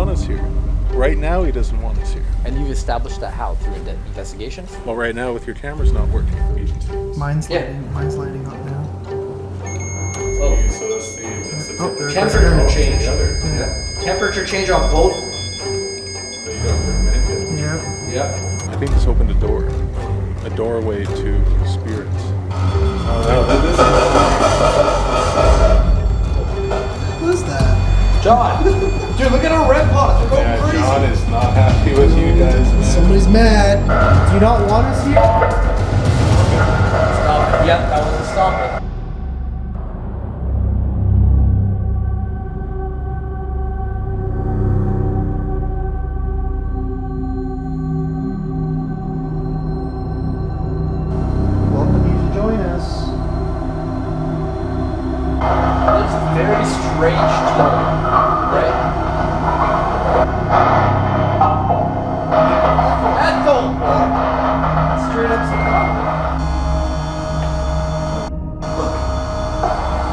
want us here. Right now, he doesn't want us here. And you've established that how? Through investigations? Well, right now, with your camera's not working. Mine's lighting up now. Oh, So that's the temperature change. Yeah. Temperature change on both. Yeah. Yep. I think it's opened a doorway to spirits. What is that? John! Dude, look at our red pots. They're going crazy. John is not happy with you guys, man. Somebody's mad. Do you not want us here? Stop it. Yep, that was a stop it. Welcome you to join us. It's a very strange tone, right? Ethel! Straight up.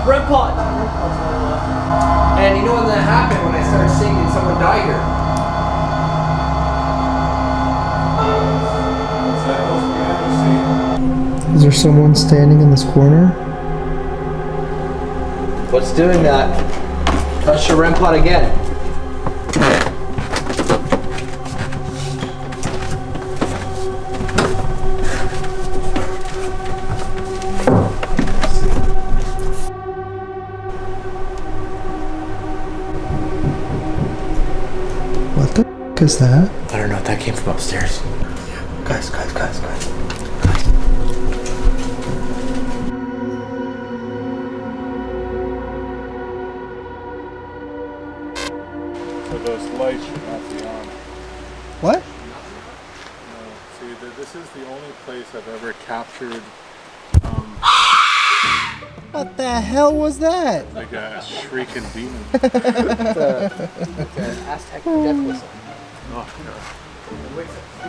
Red pot! And you know when that happened, when I started singing, someone died here. Is there someone standing in this corner? What's doing that? Touch the REM pod again. What the f is that? I don't know, that came from upstairs. Guys. So those lights should not be on. What? No. See, this is the only place I've ever captured What the hell was that? like a shrieking demon. Aztec death whistle. Oh,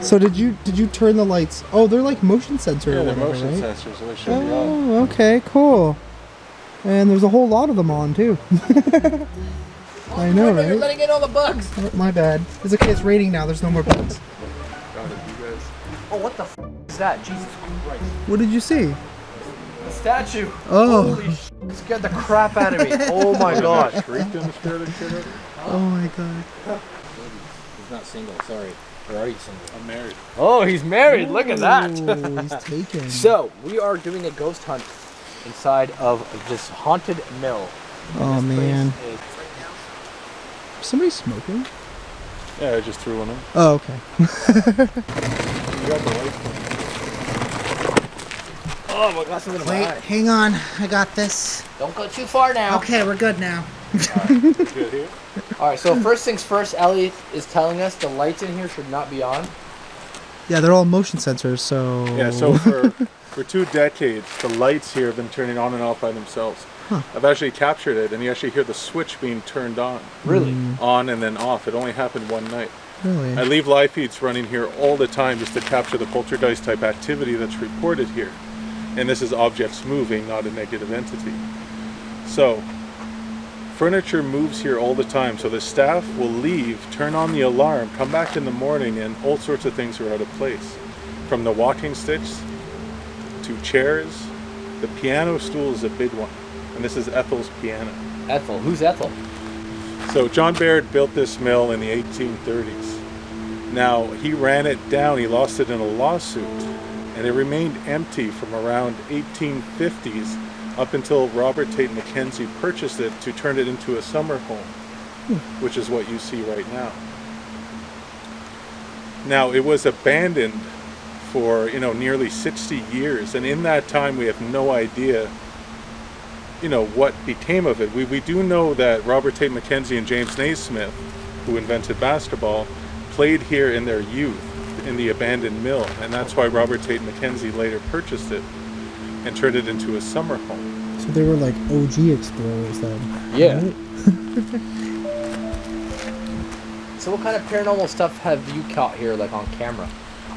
So did you turn the lights? Oh, they're like motion sensor yeah, or the whatever, motion right? sensors, so they should be on. Oh, okay, cool. And there's a whole lot of them on too. I know, You're right? letting in all the bugs. Oh, my bad. It's okay, it's raining now. There's no more bugs. God, you guys. Oh, what the f is that? Jesus Christ. What did you see? The statue. Oh. Holy sh! It scared the crap out of me. Oh my god. Shrieked in the spirit of shit. Oh my god. He's not single, sorry. Or are you single? I'm married. Oh, he's married. Look at that. Oh, he's taken. So, we are doing a ghost hunt inside of this haunted mill. Oh This place man. is- Somebody smoking? Yeah, I just threw one in. Oh, okay. You got the light on. Oh, my glasses in my Wait, eye. hang on. I got this. Don't go too far now. Okay, we're good now. Good here. Alright, so first things first, Elliot is telling us the lights in here should not be on. Yeah, they're all motion sensors, so... Yeah, so for 2 decades, the lights here have been turning on and off by themselves. Huh. I've actually captured it, and you actually hear the switch being turned on. Really? On and then off. It only happened one night. Really? I leave live feeds running here all the time just to capture the poltergeist type activity that's reported here. And this is objects moving, not a negative entity. So, furniture moves here all the time, so the staff will leave, turn on the alarm, come back in the morning, and all sorts of things are out of place. From the walking sticks to chairs, the piano stool is a big one. And this is Ethel's piano. Ethel. Who's Ethel? So John Baird built this mill in the 1830s. Now, he ran it down, he lost it in a lawsuit, and it remained empty from around 1850s up until Robert Tate Mackenzie purchased it to turn it into a summer home, which is what you see right now. Now, it was abandoned for, nearly 60 years, and in that time we have no idea what became of it. We do know that Robert Tate Mackenzie and James Naismith, who invented basketball, played here in their youth in the abandoned mill, and that's why Robert Tate Mackenzie later purchased it and turned it into a summer home. So they were like OG explorers then. Yeah. Right? So what kind of paranormal stuff have you caught here, like on camera?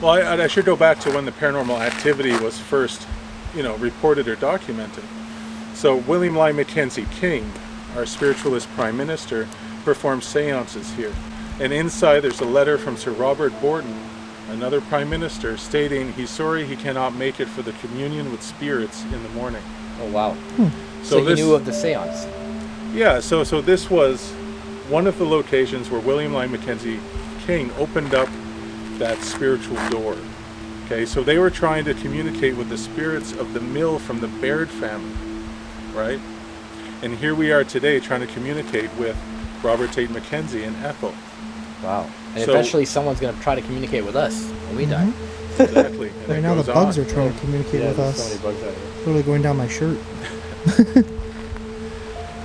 Well, I should go back to when the paranormal activity was first, reported or documented. So William Lyon Mackenzie King, our spiritualist prime minister, performed seances here. And inside there's a letter from Sir Robert Borden, another prime minister, stating he's sorry he cannot make it for the communion with spirits in the morning. Oh, wow. So he knew of the seance. Yeah, so this was one of the locations where William Lyon Mackenzie King opened up that spiritual door. Okay, so they were trying to communicate with the spirits of the mill from the Baird family, right? And here we are today trying to communicate with Robert Tate Mackenzie and Ethel. Wow. And So- eventually someone's going to try to communicate with us when we die. Exactly. And Right it now the goes bugs on. are trying to communicate with there's us. so many bugs out here. Literally going down my shirt.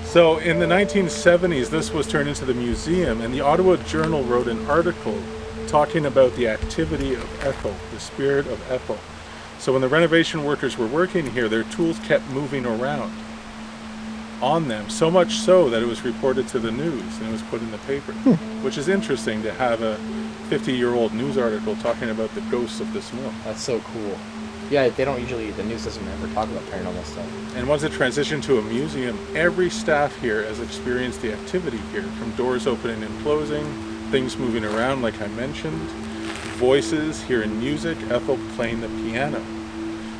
So in the 1970s, this was turned into the museum, and the Ottawa Journal wrote an article talking about the activity of Ethel, the spirit of Ethel. So when the renovation workers were working here, their tools kept moving around on them, so much so that it was reported to the news and it was put in the paper, which is interesting to have a 50-year-old news article talking about the ghosts of this mill. That's so cool. Yeah, they don't usually, the news doesn't ever talk about paranormal stuff. And once it transitioned to a museum, every staff here has experienced the activity here, from doors opening and closing, things moving around like I mentioned, voices, hearing music, Ethel playing the piano.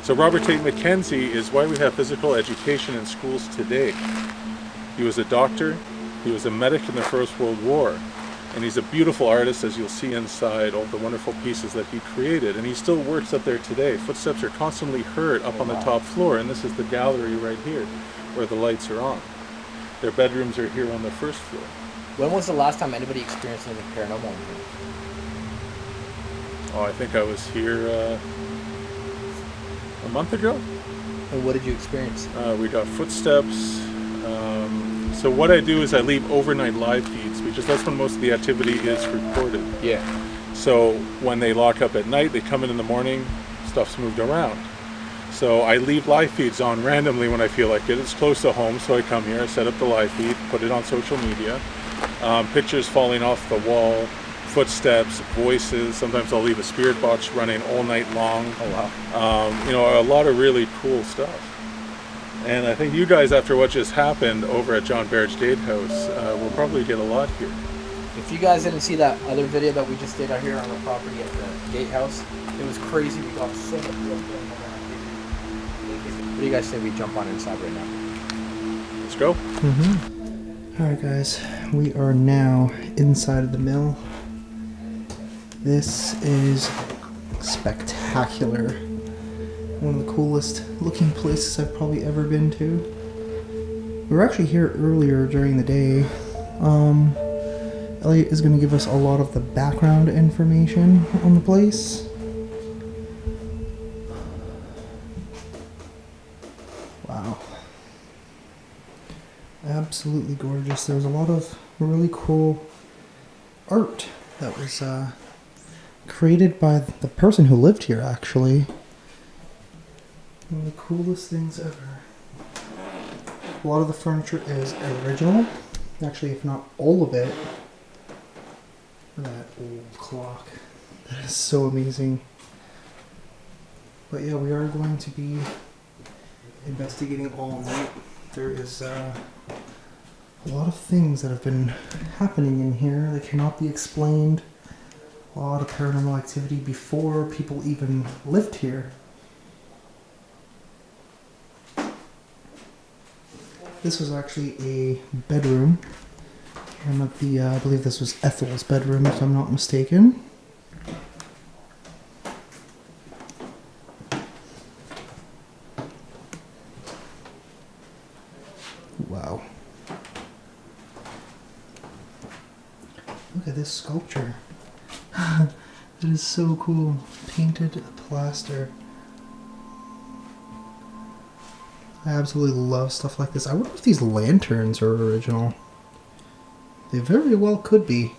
So Robert Tate Mackenzie is why we have physical education in schools today. He was a doctor, he was a medic in the First World War, and he's a beautiful artist, as you'll see inside all the wonderful pieces that he created, and he still works up there today. Footsteps are constantly heard up on the top floor, and this is the gallery right here where the lights are on. Their bedrooms are here on the first floor. When was the last time anybody experienced anything paranormal in here? Oh, I think I was here a month ago. And what did you experience? We got footsteps. So what I do is I leave overnight live feeds, because that's when most of the activity is recorded. Yeah. So when they lock up at night, they come in the morning, stuff's moved around. So I leave live feeds on randomly when I feel like it. It's close to home, so I come here, I set up the live feed, put it on social media. Pictures falling off the wall, footsteps, voices. Sometimes I'll leave a spirit box running all night long. Oh, wow. You know, a lot of really cool stuff. And I think you guys, after what just happened over at John Baird's Gatehouse, will probably get a lot here. If you guys didn't see that other video that we just did out here on the property at the gatehouse, it was crazy. We got so much real paranormal activity. What do you guys say we jump on inside right now? Let's go. Alright guys, we are now inside of the mill. This is spectacular. One of the coolest looking places I've probably ever been to. We were actually here earlier during the day. Elliot is going to give us a lot of the background information on the place. Wow. Absolutely gorgeous. There's a lot of really cool art that was created by the person who lived here, actually. One of the coolest things ever. A lot of the furniture is original. Actually, if not all of it. Look at that old clock. That is so amazing. But yeah, we are going to be investigating all night. There is a lot of things that have been happening in here that cannot be explained. A lot of paranormal activity before people even lived here. This was actually a bedroom. And at the, I believe this was Ethel's bedroom, if I'm not mistaken. Wow. Look at this sculpture. It is so cool. Painted plaster. I absolutely love stuff like this. I wonder if these lanterns are original. They very well could be.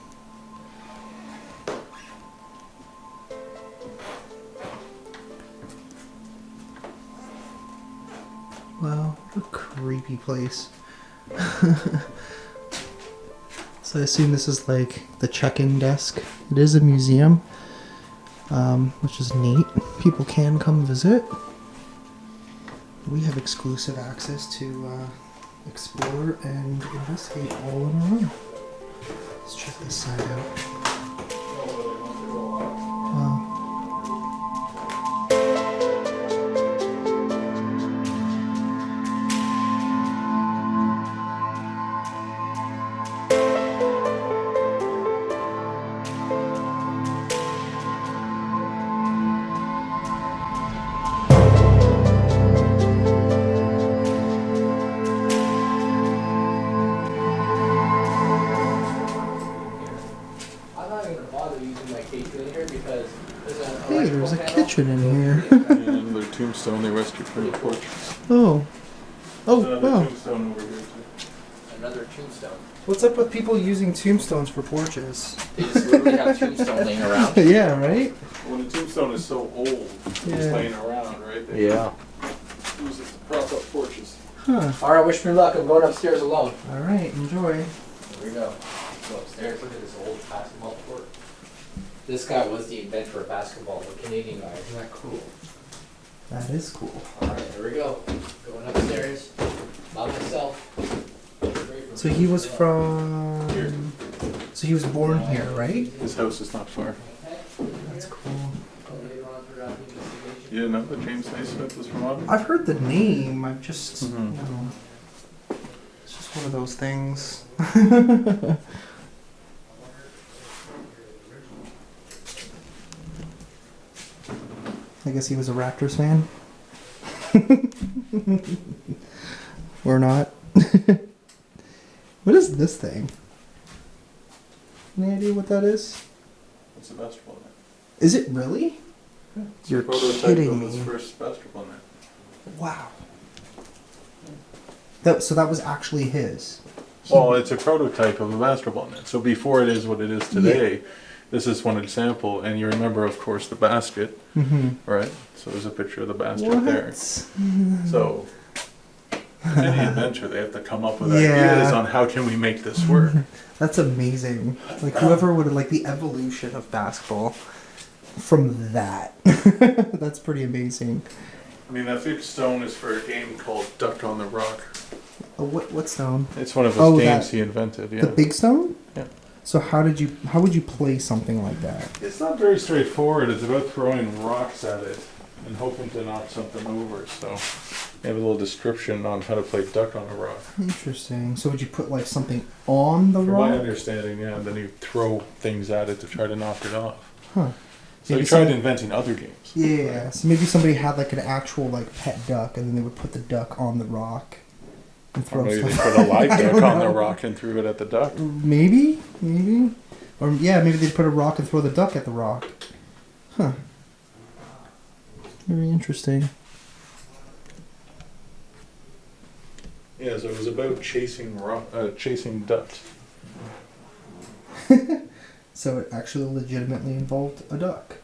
Wow, what a creepy place. So I assume this is like the check-in desk. It is a museum, which is neat. People can come visit. We have exclusive access to explore and investigate all in a row. Let's check this side out. bother using my kitchen in here because there's an Hey, there's a electrical kitchen in panel. here. And another tombstone they rescued from the porch. Oh. Oh, There's another wow. tombstone over here too. Another tombstone. What's up with people using tombstones for porches? They just literally have tombstone laying around. Yeah, right? When a tombstone is so old, it's Yeah. laying around, right? They Yeah. use it to prop up porches. Huh. Alright, wish me luck. I'm going upstairs alone. Alright, enjoy. Here we go. Go upstairs. Look at this old basketball court. This guy was the inventor of basketball, the Canadian guy. Isn't that cool? That is cool. Alright, here we go. Going upstairs by myself. So he was Here. from... So he was born here, right? His house is not far. That's cool. You didn't know that James Naismith was from Auburn? I've heard the name, I've just, Mhm. you know... It's just one of those things. I guess he was a Raptors fan. Or not. What is this thing? Any idea what that is? It's a basketball net. Is it really? It's You're a prototype kidding of me. his first basketball net. Wow. So that was actually his. Well, it's a prototype of a basketball net. So before it is what it is today, this is one example. And you remember, of course, the basket, Mm-hmm. right? So there's a picture of the basket there. What? So, with any adventure, they have to come up with Yeah. ideas on how can we make this work. That's amazing. Like whoever would have, like, the evolution of basketball from that. That's pretty amazing. I mean, that big stone is for a game called Duck on the Rock. What stone? It's one of his Oh, games that- he invented. Yeah. The big stone? Yeah. So how would you play something like that? It's not very straightforward. It's about throwing rocks at it and hoping to knock something over. So, they have a little description on how to play Duck on a Rock. Interesting. So would you put like something on the From my rock? understanding, yeah, and then you throw things at it to try to knock it off. Huh. So Maybe he tried some- inventing other games. Yeah. So maybe somebody had like an actual like pet duck, and then they would put the duck on the rock and Or throw maybe they stuff. put a live I duck don't on the know. rock and threw it at the duck. Maybe, or yeah, maybe they'd put a rock and throw the duck at the rock. Huh. Very interesting. Yeah, so it was about chasing chasing ducks. So it actually legitimately involved a duck.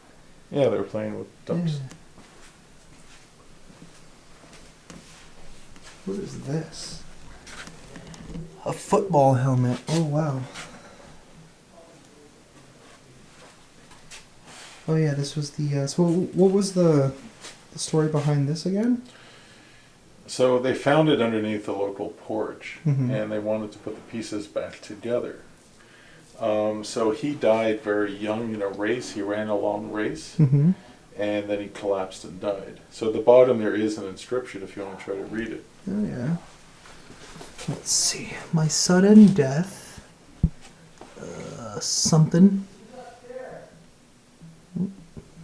Yeah, they were playing with ducks. Yeah. What is this? A football helmet. Oh wow. Oh yeah, this was the. So what was the story behind this again? So they found it underneath the local porch, Mhm. and they wanted to put the pieces back together. So he died very young in a race. He ran a long race, Mm-hmm. and then he collapsed and died. So at the bottom there is an inscription if you want to try to read it. Oh yeah. Let's see. My sudden death. Something.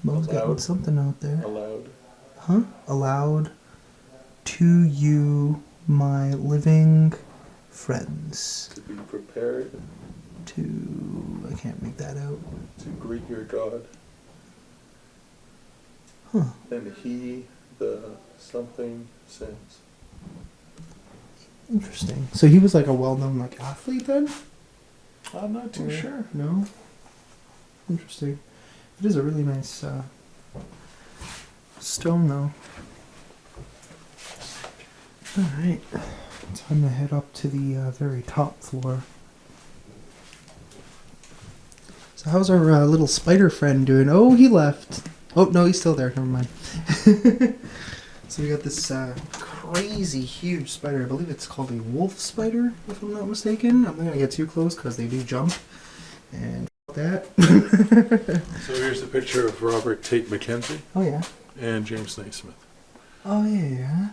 Mo's getting Allowed. something out there. Aloud. Huh? Allowed to you, my living friends. To be prepared To. I can't make that out. to greet your God. Huh. And he, the something, sends. Interesting. So he was like a well-known like athlete then? I'm not too Or- sure. No. Interesting. It is a really nice stone though. All right. Time to head up to the very top floor. So how's our little spider friend doing? Oh, he left. Oh no, he's still there. Never mind. So we got this crazy huge spider. I believe it's called a wolf spider, if I'm not mistaken. I'm not gonna get too close because they do jump. And that. So here's a picture of Robert Tate McKenzie Oh yeah. and James Naismith. Oh yeah.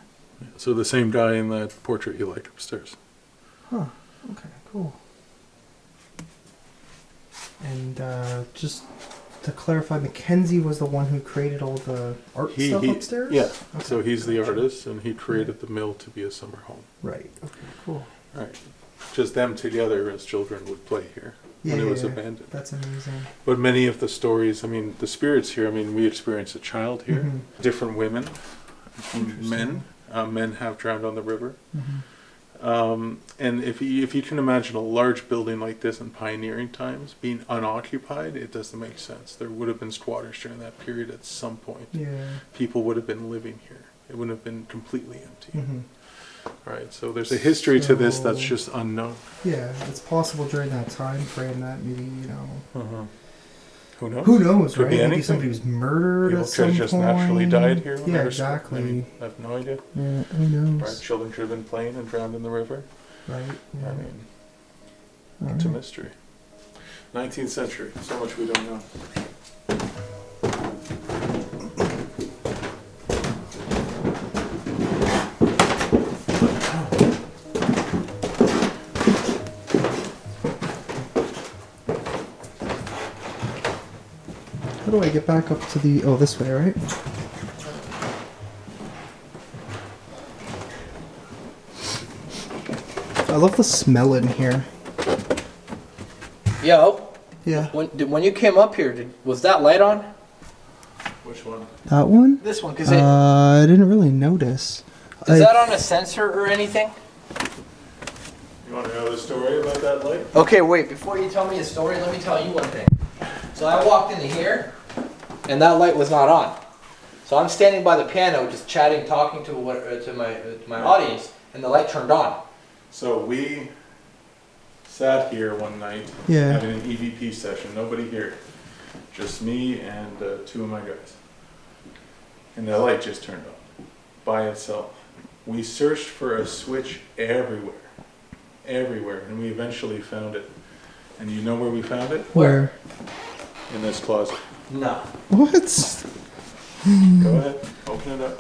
So the same guy in that portrait you like upstairs. Huh. Okay. Cool. And just to clarify, Mackenzie was the one who created all the art stuff upstairs? Yeah. Okay. So he's the artist, and he created the mill to be a summer home. Right. Okay, cool. All right. just them together as children would play here when it was abandoned. That's amazing. But many of the stories, I mean, the spirits here, I mean, we experienced a child here, Mm-hmm. different women, men. Men have drowned on the river. Mm-hmm. And if you can imagine a large building like this in pioneering times being unoccupied, it doesn't make sense. There would have been squatters during that period at some point. Yeah. People would have been living here. It wouldn't have been completely empty. Mm-hmm. Right, so there's a history to this that's So- just unknown. Yeah, it's possible during that time frame that maybe, you know, Who knows? who knows, Could right? be Maybe anything. somebody was murdered People at could some have just point. naturally died here. when Yeah, they were exactly. I mean, I have no idea. Yeah, who knows? Right, children could have been playing and drowned in the river. Right. Yeah. I mean, All it's a right. mystery. 19th century, so much we don't know. How do I get back up to the... Oh, this way, right? I love the smell in here. Yo, Yeah. when you came up here, was that light on? Which one? That one? This one, because I didn't really notice. is that on a sensor or anything? You want to know the story about that light? Okay, wait. Before you tell me a story, let me tell you one thing. So I walked into here, and that light was not on. So I'm standing by the piano, just chatting, talking to my audience, and the light turned on. So we sat here one night Yeah. having an EVP session. Nobody here, just me and two of my guys. And the light just turned on by itself. We searched for a switch everywhere, and we eventually found it. And you know where we found it? Where? In this closet. No. What? Go ahead, open it up.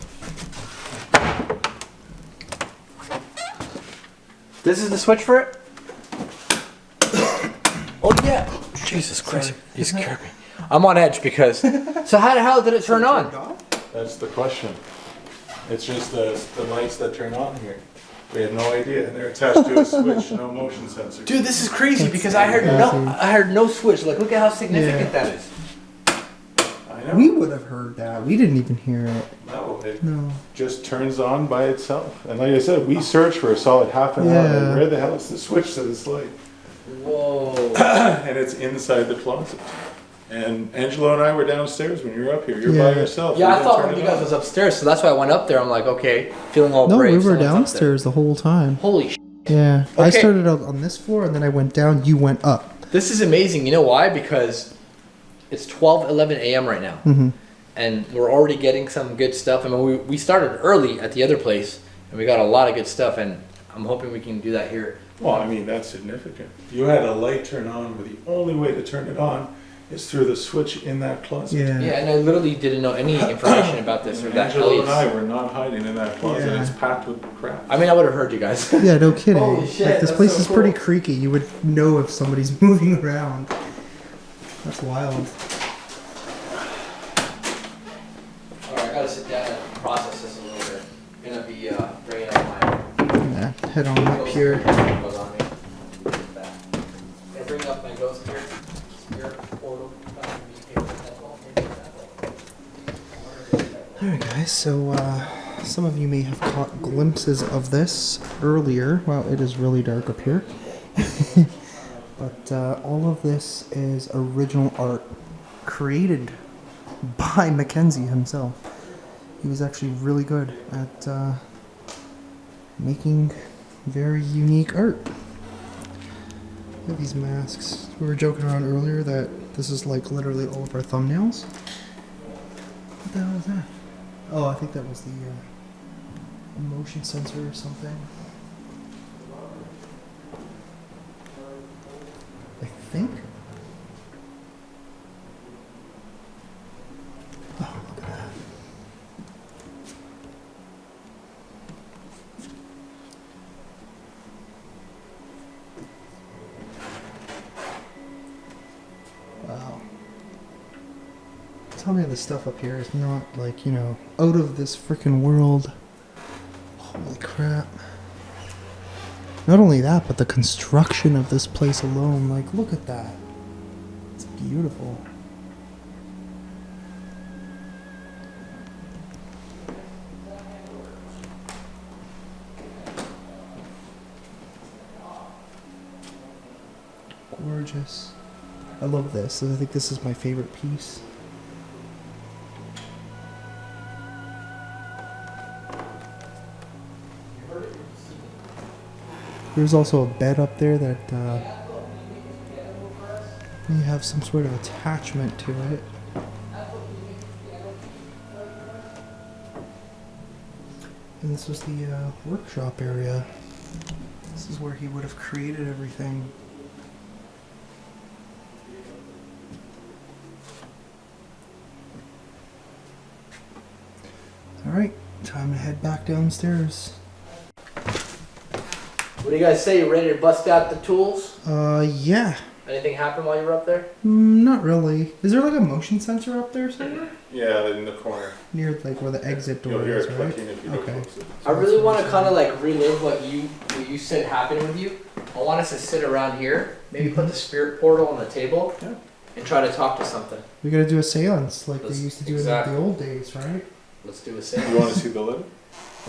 This is the switch for it? Oh yeah. Jesus Christ. You scared me. I'm on edge because... So how the hell did it turn on? That's the question. It's just the lights that turn on here. We had no idea. And they're attached to a switch, no motion sensor. Dude, this is crazy because I heard no switch. Like, look at how significant that is. I know. We would have heard that. We didn't even hear it. No, it No. just turns on by itself. And like I said, we searched for a solid half an hour. Yeah. Like, where the hell is the switch to this light? Whoa. And it's inside the closet. And Angelo and I were downstairs when you were up here. You're by Yeah. yourself. Yeah, We I didn't thought turn one of it you guys on. was upstairs, so that's why I went up there. I'm like, okay, feeling all No, brave. we were someone's up there. downstairs the whole time. Holy sh**. Yeah. I Okay. started out on this floor and then I went down. You went up. This is amazing. You know why? Because it's 12:11 a.m. right now. Mm-hmm. And we're already getting some good stuff. I mean, we started early at the other place, and we got a lot of good stuff, and I'm hoping we can do that here. Well, I mean, that's significant. You had a light turn on, but the only way to turn it on is through the switch in that closet. Yeah. Yeah, and I literally didn't know any information about this or And that Angelo and I Elliot's. were not hiding in that closet. Yeah. It's packed with crap. I mean, I would have heard you guys. Yeah, no kidding. Holy shit, Like, this that's place so is pretty cool. creaky. You would know if somebody's moving around. That's wild. Alright, I gotta sit down and process this a little bit. I'm gonna be bringing up my... Yeah, head on up here. Goes on me. Gonna bring up my ghost spirit portal. Alright guys, so some of you may have caught glimpses of this earlier. Wow, it is really dark up here. But all of this is original art created by Mackenzie himself. He was actually really good at making very unique art. Look at these masks. We were joking around earlier that this is like literally all of our thumbnails. What the hell is that? Oh, I think that was the motion sensor or something. I think. Oh, look at that. Wow. Tell me the stuff up here is not like, you know, out of this freaking world. Holy crap. Not only that, but the construction of this place alone. Like, look at that. It's beautiful. Gorgeous. I love this. I think this is my favorite piece. There's also a bed up there that you have some sort of attachment to it. And this was the workshop area. This is where he would have created everything. Alright, time to head back downstairs. What do you guys say? You ready to bust out the tools? Yeah. Anything happen while you were up there? Not really. Is there like a motion sensor up there somewhere? Yeah, in the corner. Near like where the exit door You'll hear is, it right? clicking if you Okay. don't close it. I really want to kind of like relive what you said happened with you. I want us to sit around here, maybe put the spirit portal on the table, Yeah. and try to talk to something. We gotta do a seance like Let's- they used to do exactly. in the old days, right? Let's do a seance. You want to see the letter?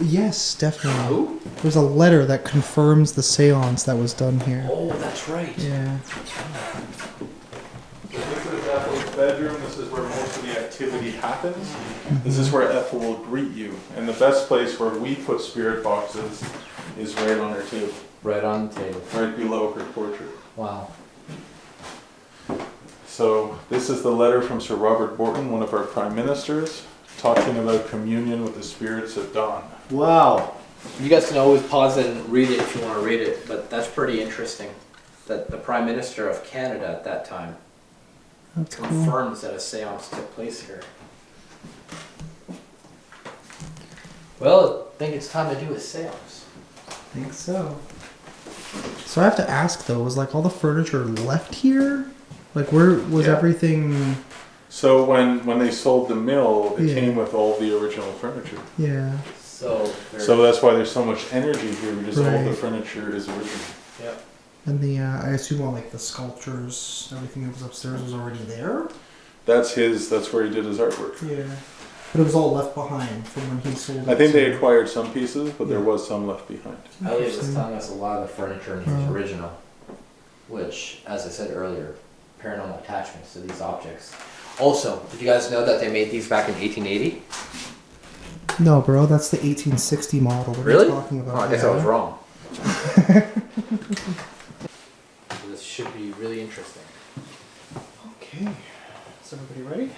Yes, definitely. Who? There's a letter that confirms the seance that was done here. Oh, that's right. Yeah. This is Ethel's bedroom. This is where most of the activity happens. This is where Ethel will greet you. And the best place where we put spirit boxes is right on her table, Right on the table. right below her portrait. Wow. So this is the letter from Sir Robert Borton, one of our prime ministers, talking about communion with the spirits at dawn. Wow. You guys can always pause it and read it if you want to read it, but that's pretty interesting. That the Prime Minister of Canada at that time That's cool. confirms that a seance took place here. Well, I think it's time to do a seance. I think so. So I have to ask though, was like all the furniture left here? Like where was Yeah. everything? So when they sold the mill, it Yeah. came with all the original furniture. Yeah. So, So that's why there's so much energy here, because all the Right. furniture is original. yep. And the I assume all like the sculptures, everything that was upstairs was already there. That's where he did his artwork. Yeah. But it was all left behind from when he sold it. I think they to- acquired some pieces, but there Yeah. was some left behind. Elliot was Interesting. telling us a lot of the furniture in his Oh. original, which, as I said earlier, paranormal attachments to these objects. Also, did you guys know that they made these back in 1880? No, bro, that's the 1860 model. What Really? are you talking about? Oh, I guess I Yeah. was wrong. This should be really interesting. Okay. Is everybody ready?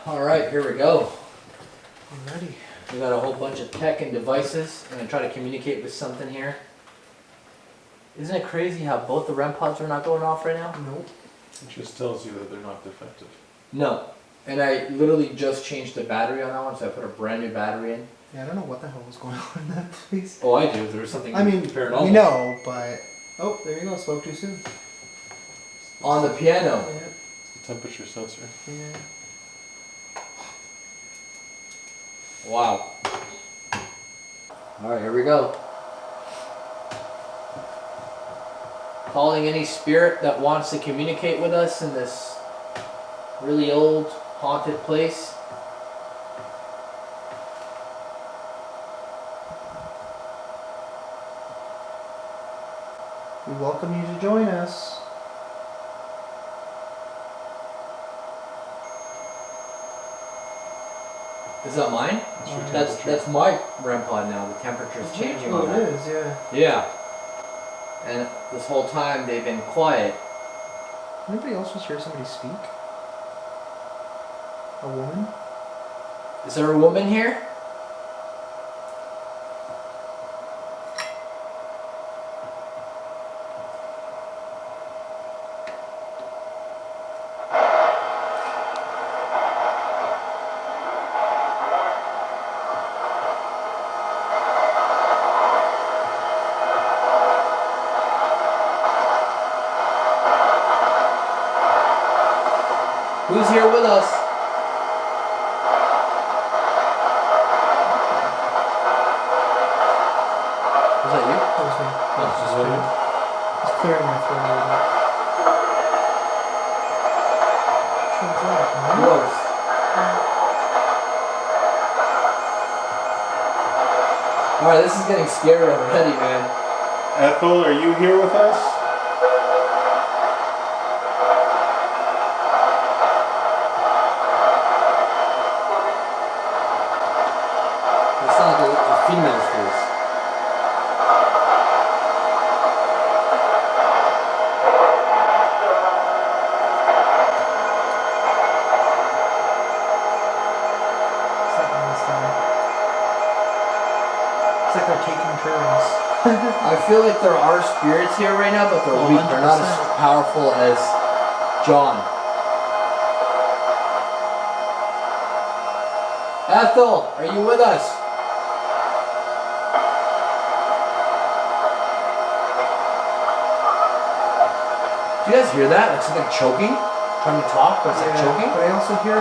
All right, here we go. I'm ready. We got a whole bunch of tech and devices. I'm gonna try to communicate with something here. Isn't it crazy how both the REM pods are not going off right now? Nope. It just tells you that they're not defective. No. And I literally just changed the battery on that one, so I put a brand new battery in. Yeah, I don't know what the hell was going on in that place. Oh, I do. There was something I mean, paranormal. we know, but oh, there you go. Spoke too soon. On the piano. Yeah. It's the temperature sensor. Yeah. Wow. All right, here we go. Calling any spirit that wants to communicate with us in this really old haunted place. We welcome you to join us. Is that mine? That's your That's temperature. my REM pod now. The temperature's changing on Oh, that. it is, yeah. Yeah. And this whole time they've been quiet. Anybody else just hear somebody speak? A woman? Is there a woman here? Who's here with us? clearing my throat a little bit. What's that, man? Close. Alright, this is getting scary already, man. Ethel, are you here with us? It's not like a female's voice. It's like they're taking turns. I feel like there are spirits here right now, but they're Oh, weak. They're not as 100%. powerful as John. Ethel, are you with us? Do you guys hear that? Like something choking? Trying to talk, but it's like choking? But I also hear, I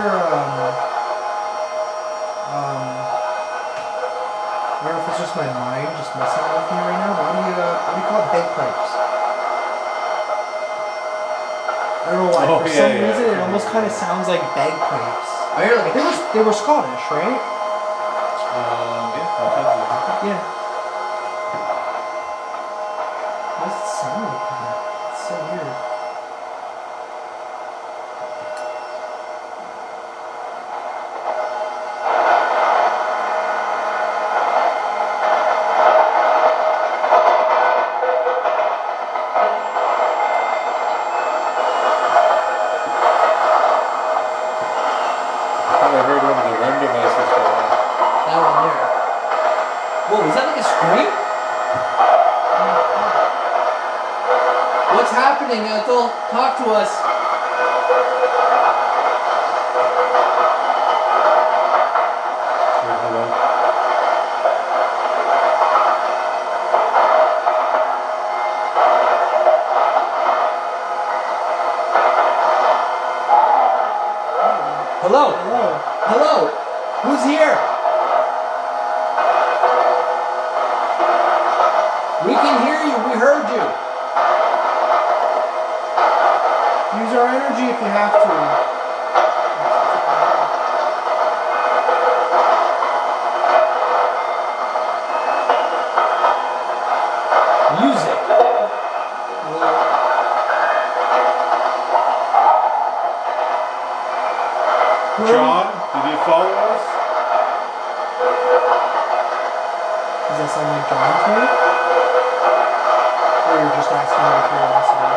don't know if it's just my mind just messing with me right now, but what do you call it? Bagpipes. I don't know why. Oh, For yeah, some yeah. reason, it almost kind of sounds like bagpipes. I hear like They were Scottish, right? Yeah, sometimes. Yeah. Why does it sound like that? It's so weird. I heard one of the REM devices go off. that one there. Whoa, was that like a scream? What's happening, Ethel? Talk to us. Wait, hello? Hello? Hello. Hello? Who's here? We can hear you. We heard you. Use our energy if you have to. Music. John, did you follow us? Does that sound like John to you? Or you're just asking out of curiosity?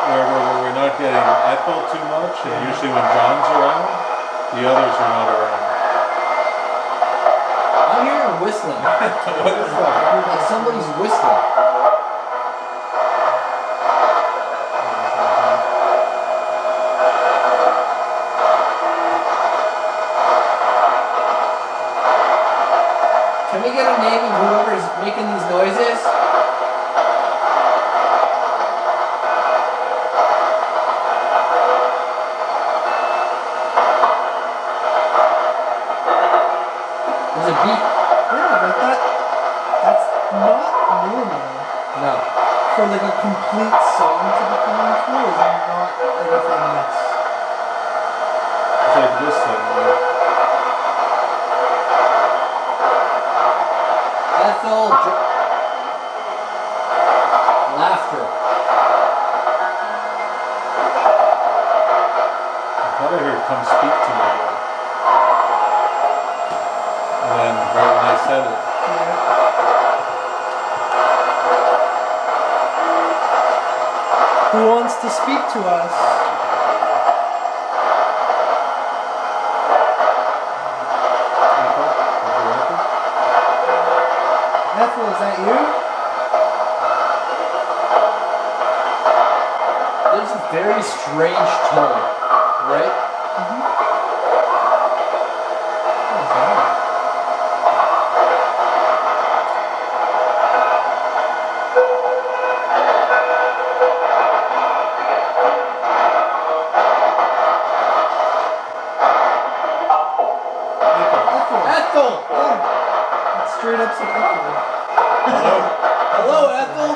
Where we're not getting Ethel too much, and usually when John's around, the others are not around. I'm hearing whistling. What is that? Like somebody's whistling. Can we get a name of whoever's making these noises? There's a beat. Yeah, but that's not normal. No. For like a complete song to be coming through is not anything that's... It's like this thing. Ethel. Laughter. I thought I heard "Come speak to me," and then right when I said it, Who wants to speak to us? Ethel, is it Ethel? Ethel, is that you? There's a very strange tone, right? What is that? Ethel. Ethel! Yeah. It's straight up said Ethel. Hello? Hello, Ethel!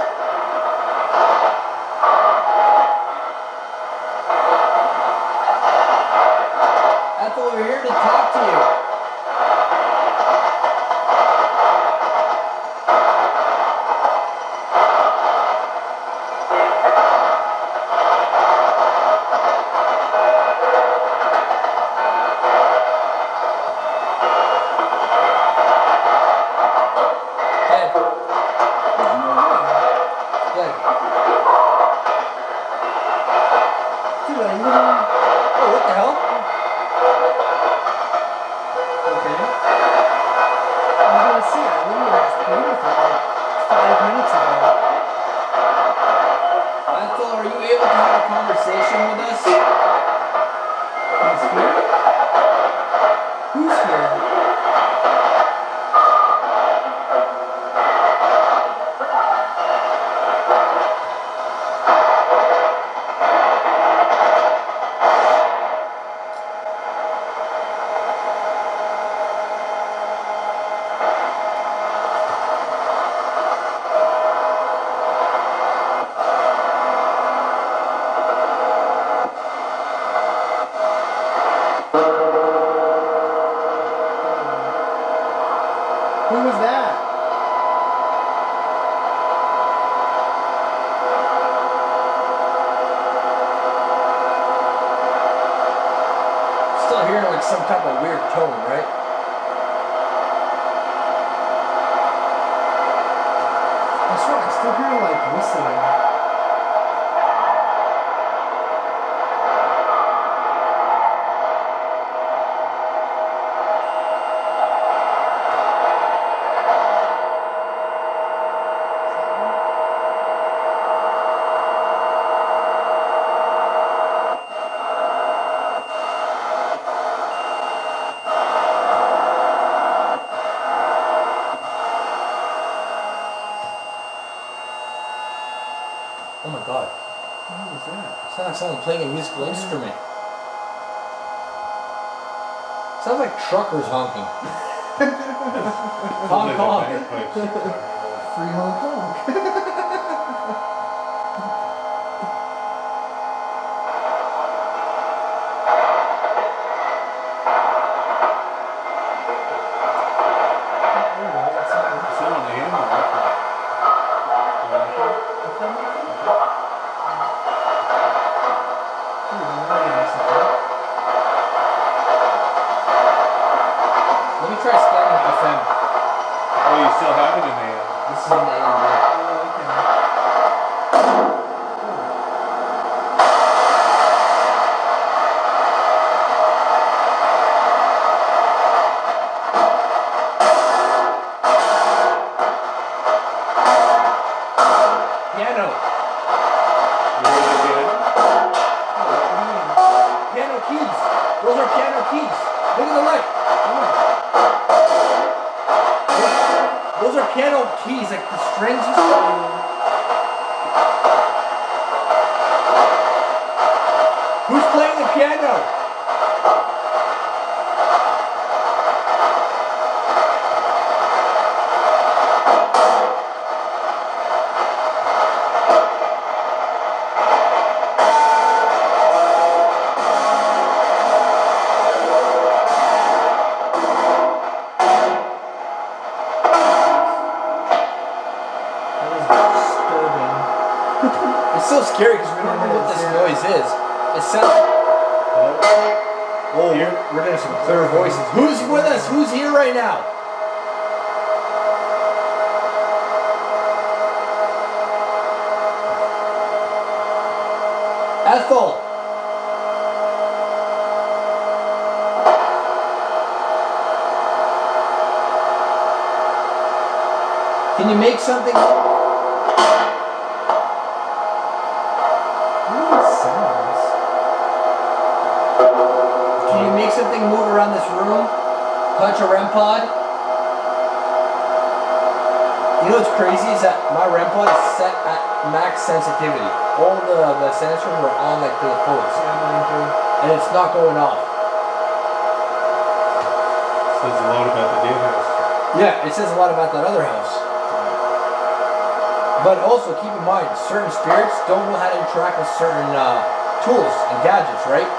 able to have a conversation with us? He's here? Who's here? Who was that? Still hearing like some type of weird tone, right? That's right, I still hear like whistling. Oh my god. What was that? Sounds like someone playing a musical instrument. Sounds like truckers honking. Honk honk. Free Hong Kong. Let me try scanning FM. Oh, you still have it in AM. This is in the AM. Piano. You heard it again? Piano keys. Those are piano keys. Look at the light. Those are piano keys, like the strings you Who's playing the piano? It's so scary because we don't know what this noise is. It sounds. Oh, we're getting some clear voices. Who's with us? Who's here right now? Ethel. Can you make something? Can you make something move around this room? Touch a REM pod? You know what's crazy is that my REM pod is set at max sensitivity. All the sensors are on like to the fullest. And it's not going off. Says a lot about the dead house. Yeah, it says a lot about that other house. But also keep in mind, certain spirits don't know how to interact with certain tools and gadgets, right?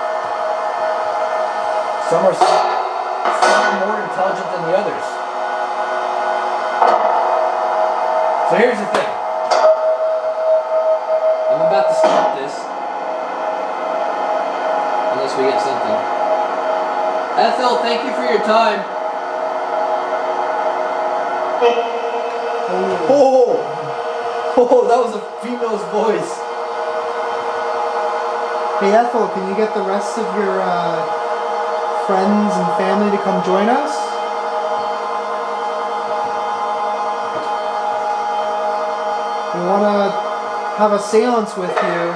Some are more intelligent than the others. So here's the thing. I'm about to stop this. Unless we get something. Ethel, thank you for your time. Oh, that was a female's voice. Hey Ethel, can you get the rest of your friends and family to come join us? We want to have a seance with you.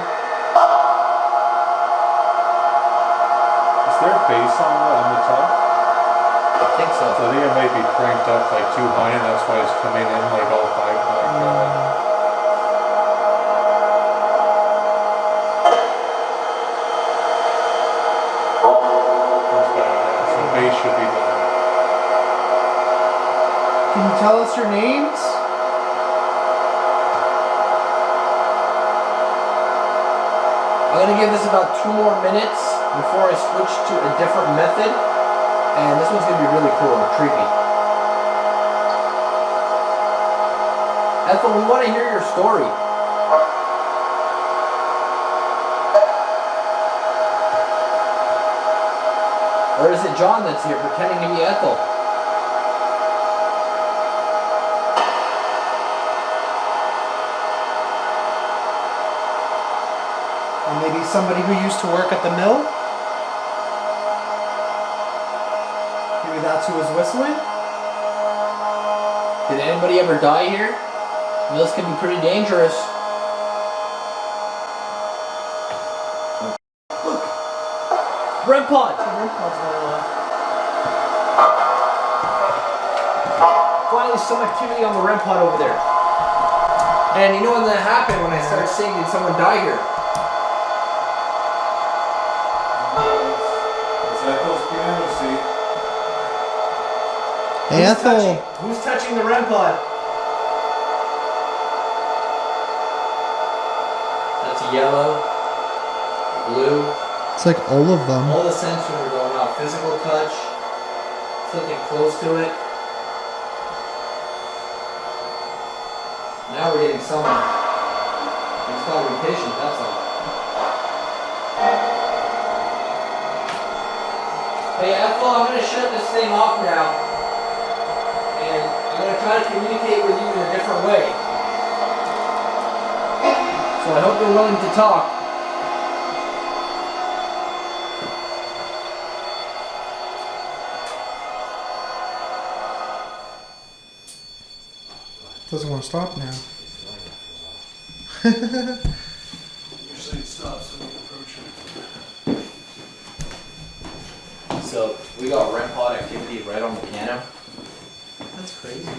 there a bass on the top? I think so. So I think it might be cranked up like too high, and that's why it's coming in like all five. Some bass should be done. Can you tell us your names? I'm gonna give this about 2 more minutes before I switch to a different method, and this one's gonna be really cool and creepy. Ethel, we want to hear your story. Or is it John that's here pretending to be Ethel? Or maybe somebody who used to work at the mill? Maybe that's who was whistling? Did anybody ever die here? Mills can be pretty dangerous. Look! REM pod! Finally some activity on the REM pod over there. And you know when that happened, when I started saying, did someone die here? It's Ethel's piano seat. Hey, Ethel. Who's touching the REM pod? That's yellow, blue. It's like all of them. All the sensors are going off. Physical touch, something close to it. Now we're getting someone. We just gotta be patient, that's all. Hey Ethel, I'm gonna shut this thing off now. And I'm gonna try to communicate with you in a different way. So I hope you're willing to talk. Doesn't want to stop now. Usually it stops when you approach it. So we got REM pod activity right on the piano. That's crazy.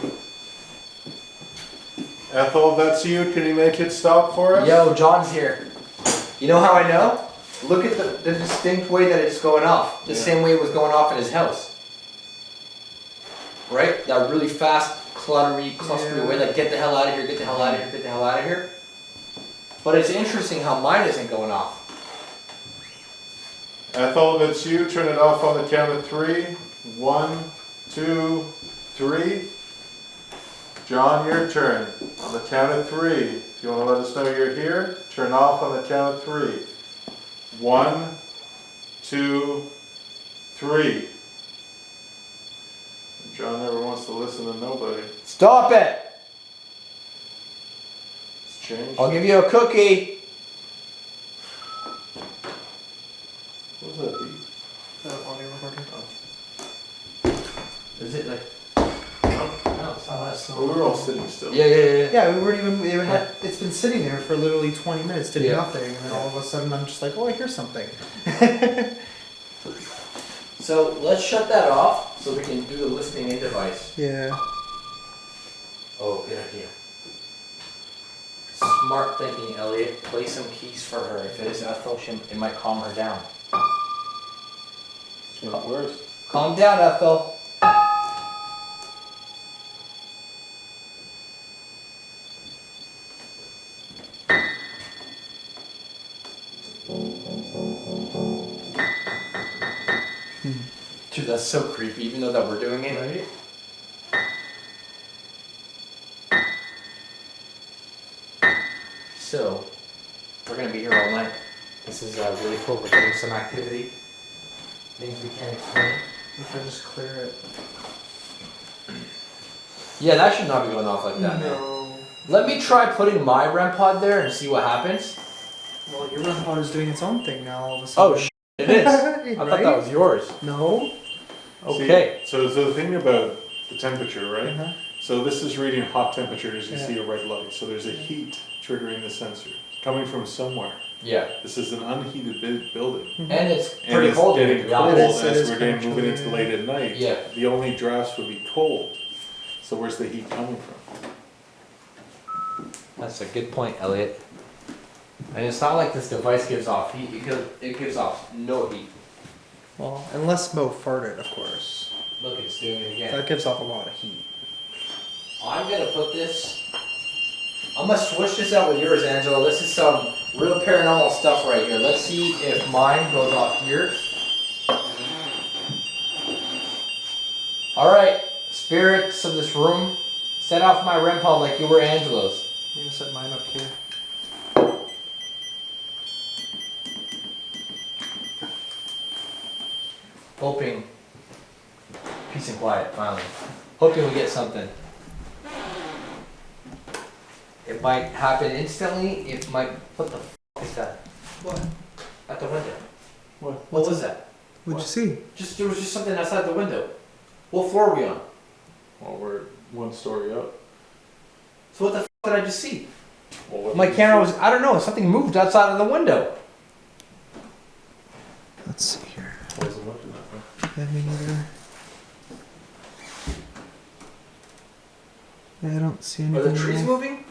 Ethel, if that's you, can you make it stop for us? Yo, John's here. You know how I know? Look at the distinct way that it's going off. The same way it was going off in his house. Right? That really fast, clustery way, like get the hell out of here, get the hell out of here, get the hell out of here. But it's interesting how mine isn't going off. Ethel, if it's you, turn it off on the count of 3. 1, 2, 3. John, your turn. On the count of 3. If you want to let us know you're here, turn off on the count of 3. 1, 2, 3. John never wants to listen to nobody. Stop it! It's changed. I'll give you a cookie. What was that beat? Is it like... No, it's not that Well, we were all sitting still. Yeah. Yeah, we weren't even. It's been sitting there for literally 20 minutes, did nothing, and then all of a sudden I'm just like, oh, I hear something. So let's shut that off so we can do the listening in device. Yeah. Oh, good idea. Smart thinking, Elliot. Play some keys for her. If it is Ethel, it might calm her down. Get worse. Calm down, Ethel. Dude, that's so creepy, even though that we're doing it. Right? So, we're gonna be here all night. This is really cool. We're getting some activity. Things we can't explain. If I just clear it. Yeah, that should not be going off like that. No. Let me try putting my REM pod there and see what happens. Well, your REM pod is doing its own thing now all of a sudden. Oh, it is. I thought that was yours. No. Okay. See, so the thing about the temperature, right? Uh-huh. So this is reading hot temperatures. You see a red light. So there's a heat triggering the sensor coming from somewhere. Yeah. This is an unheated building. And it's And pretty it's cold here, getting to be cold honest. It as is we're kinda getting moving chilly, into yeah. late at night. Yeah. The only drafts would be cold. So where's the heat coming from? That's a good point, Elliot. And it's not like this device gives off heat. It gives off no heat. Well, unless Mo farted, of course. Look, it's doing it again. That gives off a lot of heat. I'm gonna put this. I'm gonna switch this out with yours, Angelo. This is some real paranormal stuff right here. Let's see if mine goes off here. All right, spirits of this room, set off my REM pod like you were Angelo's. I'm gonna set mine up here. Hoping peace and quiet, finally. Hoping we get something. It might happen instantly. It might. What the f is that? What? At the window. What? What was that? What'd you see? There was just something outside the window. What floor are we on? Well, we're one story up. So what the f did I just see? Well, what My did you camera see? was. I don't know. Something moved outside of the window. Let's see here. I wasn't looking at that. Yeah, me neither. I don't see anything. Are the trees there. moving?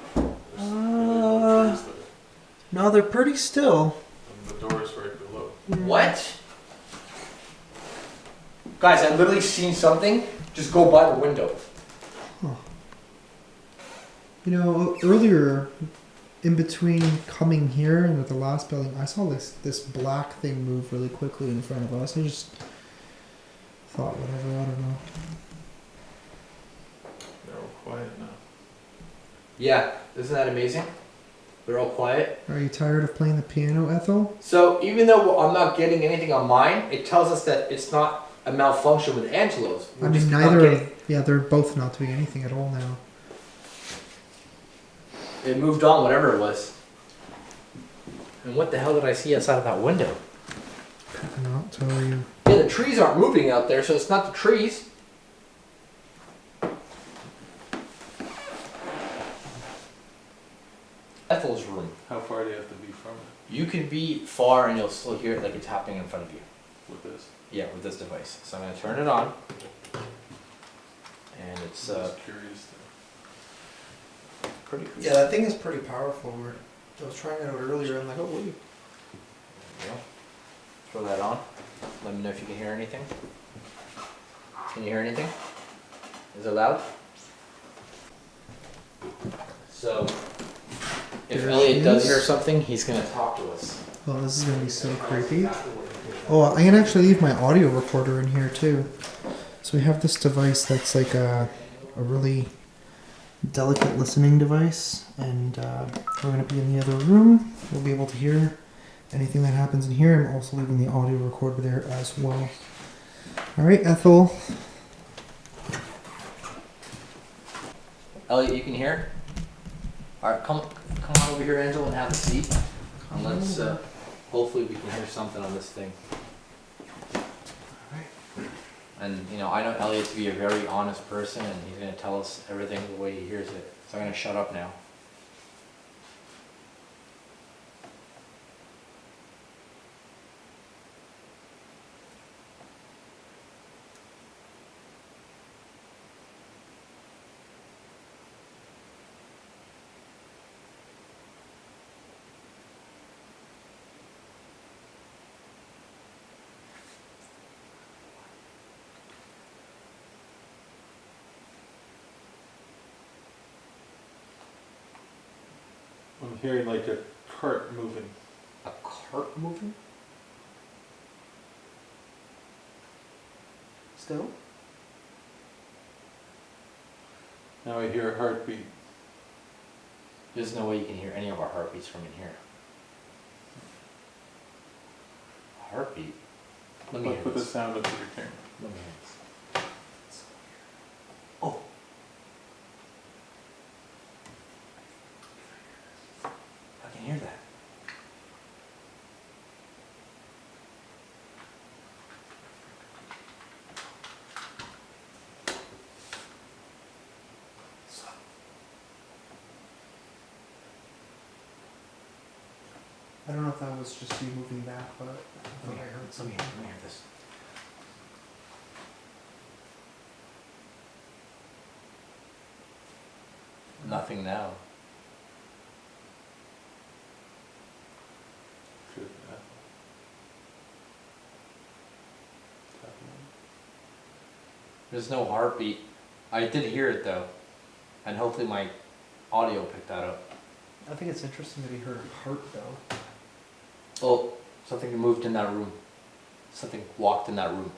No, they're pretty still. And the door is right below. What? Guys, I literally seen something just go by the window. You know, earlier, in between coming here and at the last building, I saw this black thing move really quickly in front of us. I just thought, whatever, I don't know. They're all quiet now. Yeah, isn't that amazing? They're all quiet. Are you tired of playing the piano, Ethel? So even though I'm not getting anything on mine, it tells us that it's not a malfunction with Angelo's. We're I just mean, not neither. getting- Yeah, they're both not doing anything at all now. It moved on, whatever it was. And what the hell did I see outside of that window? I cannot tell you. Yeah, the trees aren't moving out there, so it's not the trees. Ethel's room. How far do you have to be from it You can be far and you'll still hear it like it's happening in front of you. with this? Yeah, with this device. So I'm going to turn it on. And it's I'm just curious. pretty cool. Yeah, that thing is pretty powerful. I was trying it out earlier. I'm like, oh, wait. There you go. Throw that on. Let me know if you can hear anything. Can you hear anything? Is it loud? So, if There Elliot it does is. hear something, he's going to talk to us. Oh, this is gonna be so creepy. Oh, I can actually leave my audio recorder in here too. So we have this device that's like a really delicate listening device, and we're gonna be in the other room. We'll be able to hear anything that happens in here. I'm also leaving the audio recorder there as well. All right, Ethel. Elliot, you can hear? Alright, come on over here, Angelo, and have a seat. And let's, hopefully we can hear something on this thing. And, you know, I know Elliot to be a very honest person, and he's going to tell us everything the way he hears it. So I'm going to shut up now. I'm hearing like a cart moving. A cart moving? Still? Now I hear a heartbeat. There's no way you can hear any of our heartbeats from in here. Heartbeat? Let me hear Put the this. sound up to your camera. Let me hear this. Oh. I can hear that. I don't know if that was just you moving back, but I thought I heard Let me something. hear this. Nothing now. Good. There's no heartbeat. I did hear it though, and hopefully my audio picked that up. I think it's interesting that he heard a heart though. Oh, something moved in that room. Something walked in that room.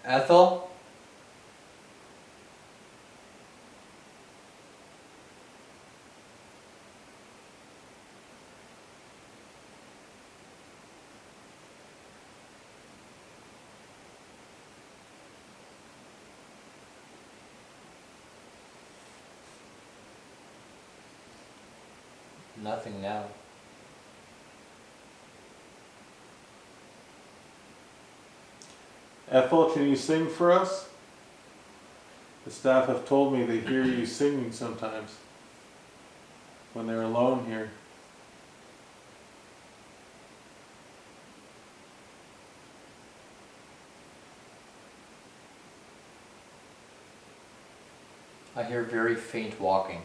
Ethel? Nothing now. Ethel, can you sing for us? The staff have told me they hear you singing sometimes when they're alone here. I hear very faint walking.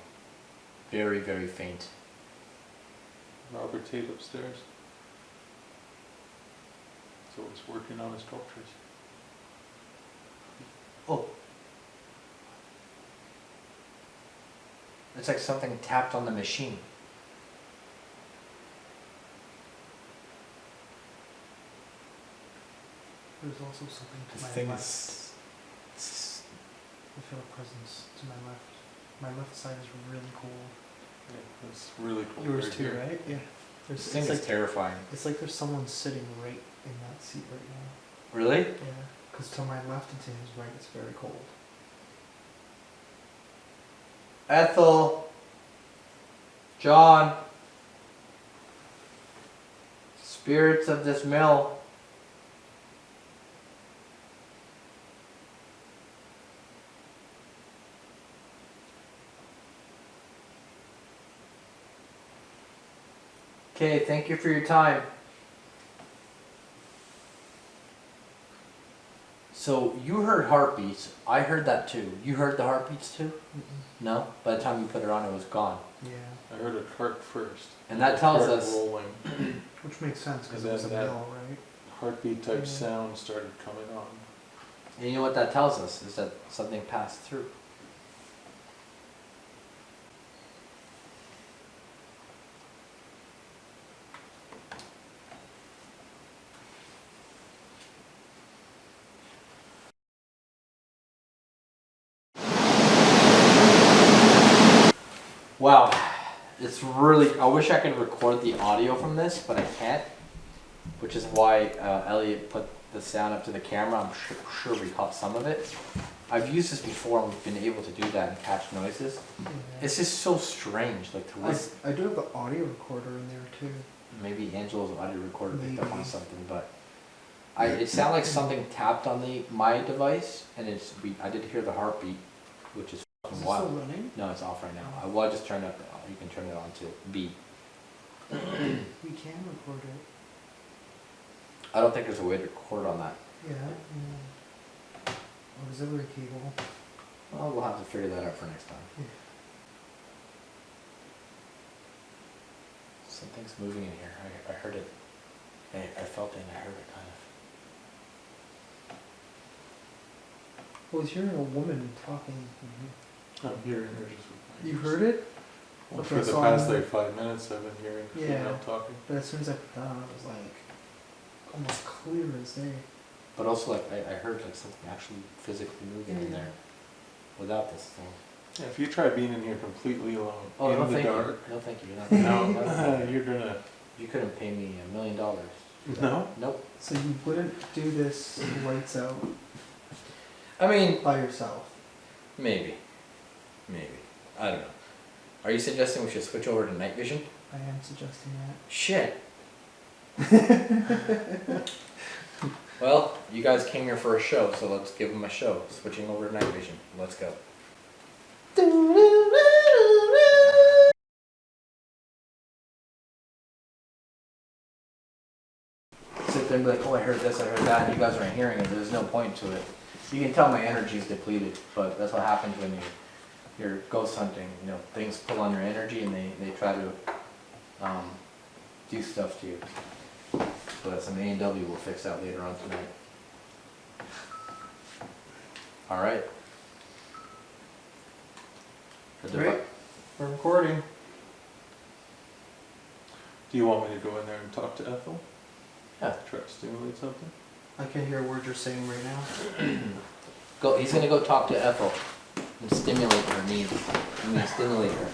Very, very faint. Robert Tate upstairs. So he's working on his sculptures. Oh. It's like something tapped on the machine. There's also something to This my thing left. is... I feel a presence to my left. My left side is really cold. Yeah, that's really cool. Yours right too, here. right? Yeah. This There's, thing it's is like terrifying. it's like there's someone sitting right in that seat right now. Really? Yeah. Because to my left and to his right, it's very cold. Ethel. John. Spirits of this mill. Okay, thank you for your time. So you heard heartbeats. I heard that too. You heard the heartbeats too? No? By the time you put it on, it was gone. Yeah. I heard a cart first. And that A tells cart us... rolling. Which makes sense because And it was a then that- mill, right? Heartbeat type Yeah. sound started coming on. And you know what that tells us? Is that something passed through. Wow, it's really, I wish I could record the audio from this, but I can't, which is why Elliot put the sound up to the camera. I'm sure we caught some of it. I've used this before and we've been able to do that and catch noises. Yeah. It's just so strange, like to listen. I do have the audio recorder in there too. Maybe Angelo's audio recorder picked up on Maybe. something, but it sounded like something tapped on my device, and I did hear the heartbeat, which is Is fucking it wild. still running? No, it's off right now. Well, I just turned up. You can turn it on to B. We can record it. I don't think there's a way to record on that. Yeah. Auxiliary cable. Well, we'll have to figure that out for next time. Yeah. Something's moving in here. I heard it. I felt it and I heard it kind of. I was hearing a woman talking. I'm hearing her just. You heard it? Well, Okay, for the so past I'm- like 5 minutes, I've been hearing Yeah. female talking. But as soon as I put that on, it was like almost clear as day. But also, like, I heard like something actually physically moving in Yeah. there without this thing. Yeah, if you try being in here completely alone, Oh, in no, the thank dark, you. No, thank you. no, you're gonna. You couldn't pay me $1 million. No? Nope. So you wouldn't do this lights out I mean, by yourself. maybe. I don't know. Are you suggesting we should switch over to night vision? I am suggesting that. Shit. Well, you guys came here for a show, so let's give them a show. Switching over to night vision. Let's go. Sit there and be like, oh, I heard this, I heard that, and you guys aren't hearing it. There's no point to it. You can tell my energy's depleted, but that's what happens when you're ghost hunting. You know, things pull on your energy and they try to do stuff to you. So that's an A&W. We'll fix that later on tonight. All right. Right. We're recording. Do you want me to go in there and talk to Ethel? Yeah. Try to stimulate something? I can hear what you're saying right now. Go. He's gonna go talk to Ethel and stimulate her needs. I'm gonna stimulate her.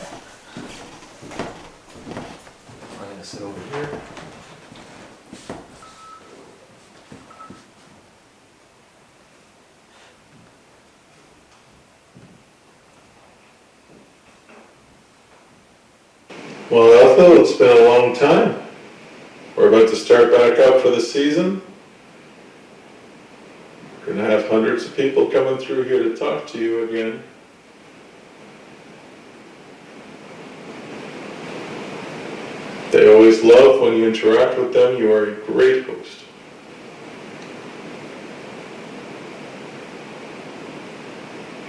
I'm gonna sit over here. Well, Ethel, it's been a long time. We're about to start back up for the season. We're gonna have hundreds of people coming through here to talk to you again. They always love when you interact with them. You are a great host.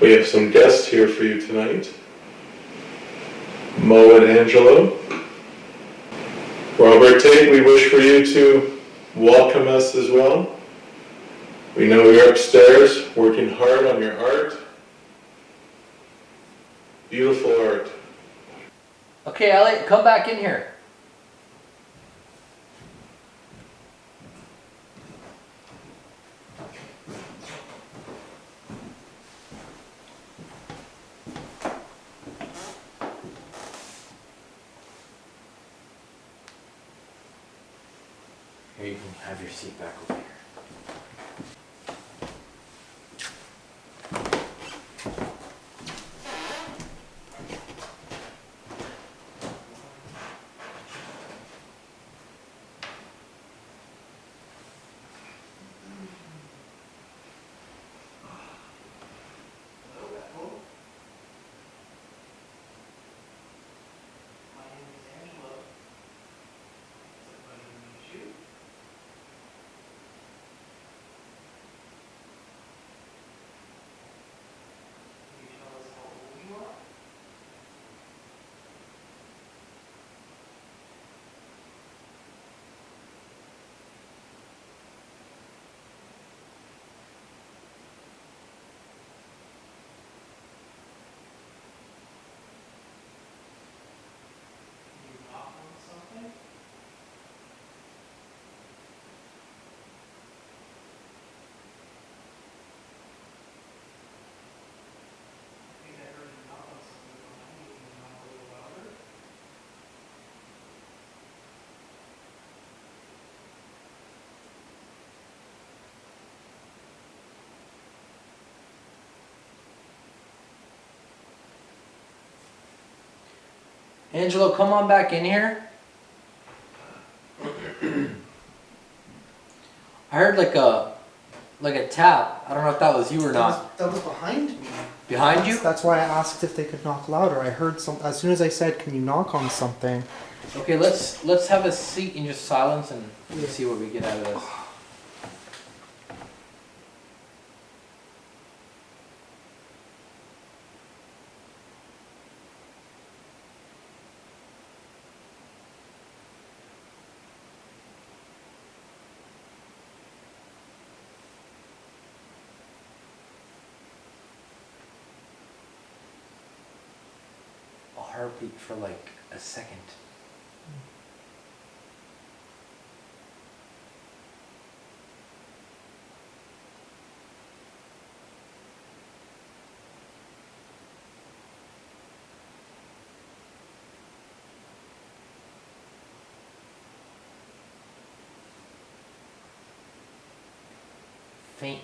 We have some guests here for you tonight. Mo and Angelo. Robert Tate, we wish for you to welcome us as well. We know you're upstairs working hard on your art. Beautiful art. Okay, Elliot, come back in here. Here, you can have your seat back over here. My name is Angelo. It's a pleasure to meet you. Can you tell us how old you are? Can you knock on something? I think I heard you knock on something behind you. Can you knock a little louder? Angelo, come on back in here. I heard like a tap. I don't know if that was you or not. That was behind me. Behind you? That's why I asked if they could knock louder. I heard some. As soon as I said, "Can you knock on something?" Okay, let's have a seat in just silence and see what we get out of this. A heartbeat for like a second.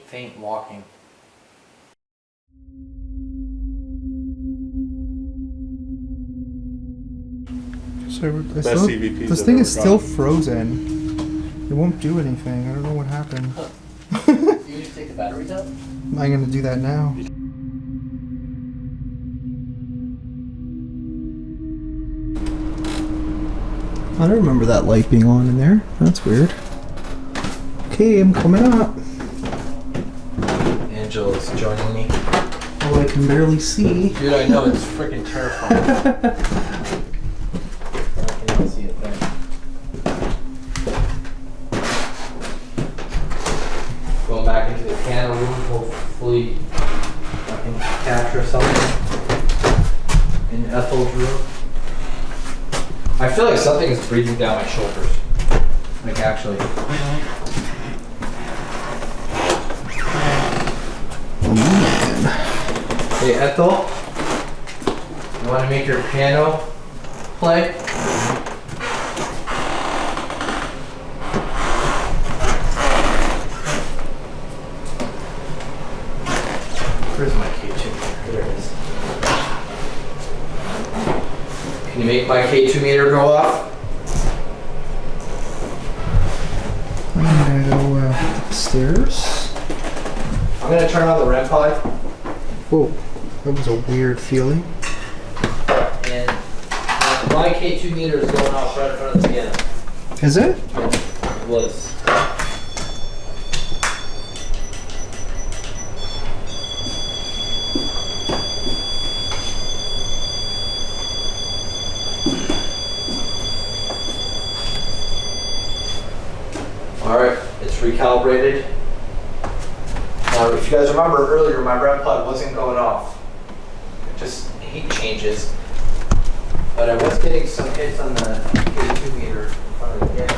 Faint walking. So Best CVPs this I've thing ever is still gotten. frozen. It won't do anything. I don't know what happened. You need to take the batteries out? I'm gonna do that now. I don't remember that light being on in there. That's weird. Okay, I'm coming up. Angelo's joining me. Oh, I can barely see. Dude, I know, it's freaking terrifying. I cannot see a thing. Going back into the piano room, hopefully I can capture something in Ethel's room. I feel like something is breathing down my shoulders. Like actually. Oh man. Hey Ethel, you want to make your piano play? Where's my K2 meter? There it is. Can you make my K2 meter go off? I'm gonna go upstairs. I'm gonna turn on the REM pod. Whoa, that was a weird feeling. And my K2 meter is going off right in front of the piano. Is it? It was. Alright, it's recalibrated. Now, if you guys remember earlier, my REM pod wasn't going off. Just heat changes. But I was getting some hits on the K2 meter in front of the piano.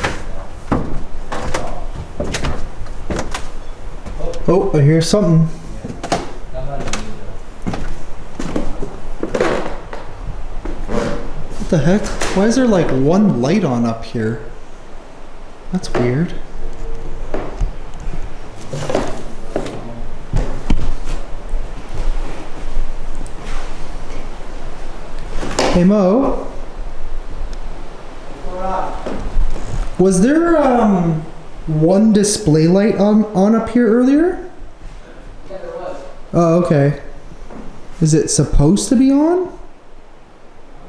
Oh, I hear something. I'm not even What the heck? Why is there like one light on up here? That's weird. Hey Mo, was there one display light on up here earlier? Yeah, there was. Oh, okay. Is it supposed to be on? I'm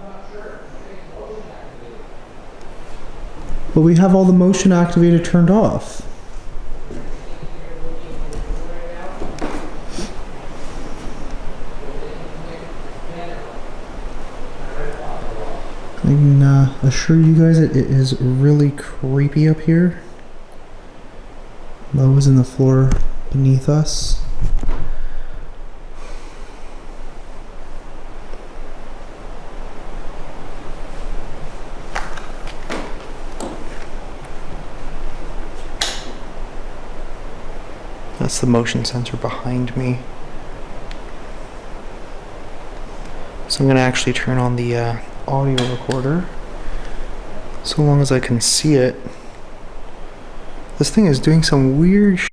not sure. It's motion activated. But we have all the motion activated turned off. I can assure you guys it is really creepy up here. Mo is in the floor beneath us. That's the motion sensor behind me. So I'm going to actually turn on the audio recorder so long as I can see it. This thing is doing some weird shit.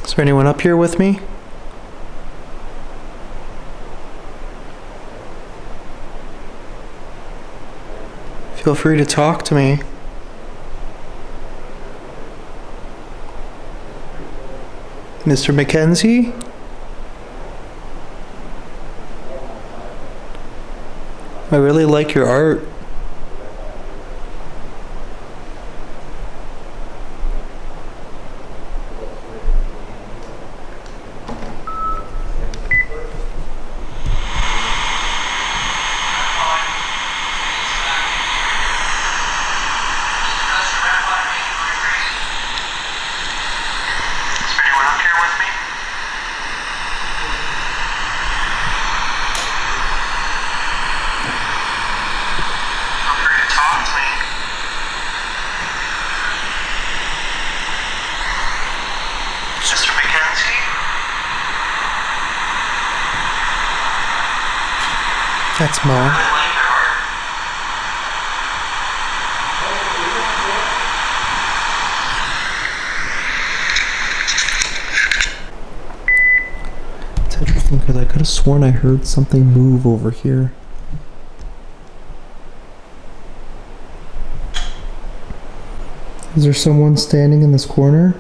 Is there anyone up here with me? Feel free to talk to me. Mr. Mackenzie? I really like your art. That's Mo. because I could have sworn I heard something move over here. Is there someone standing in this corner?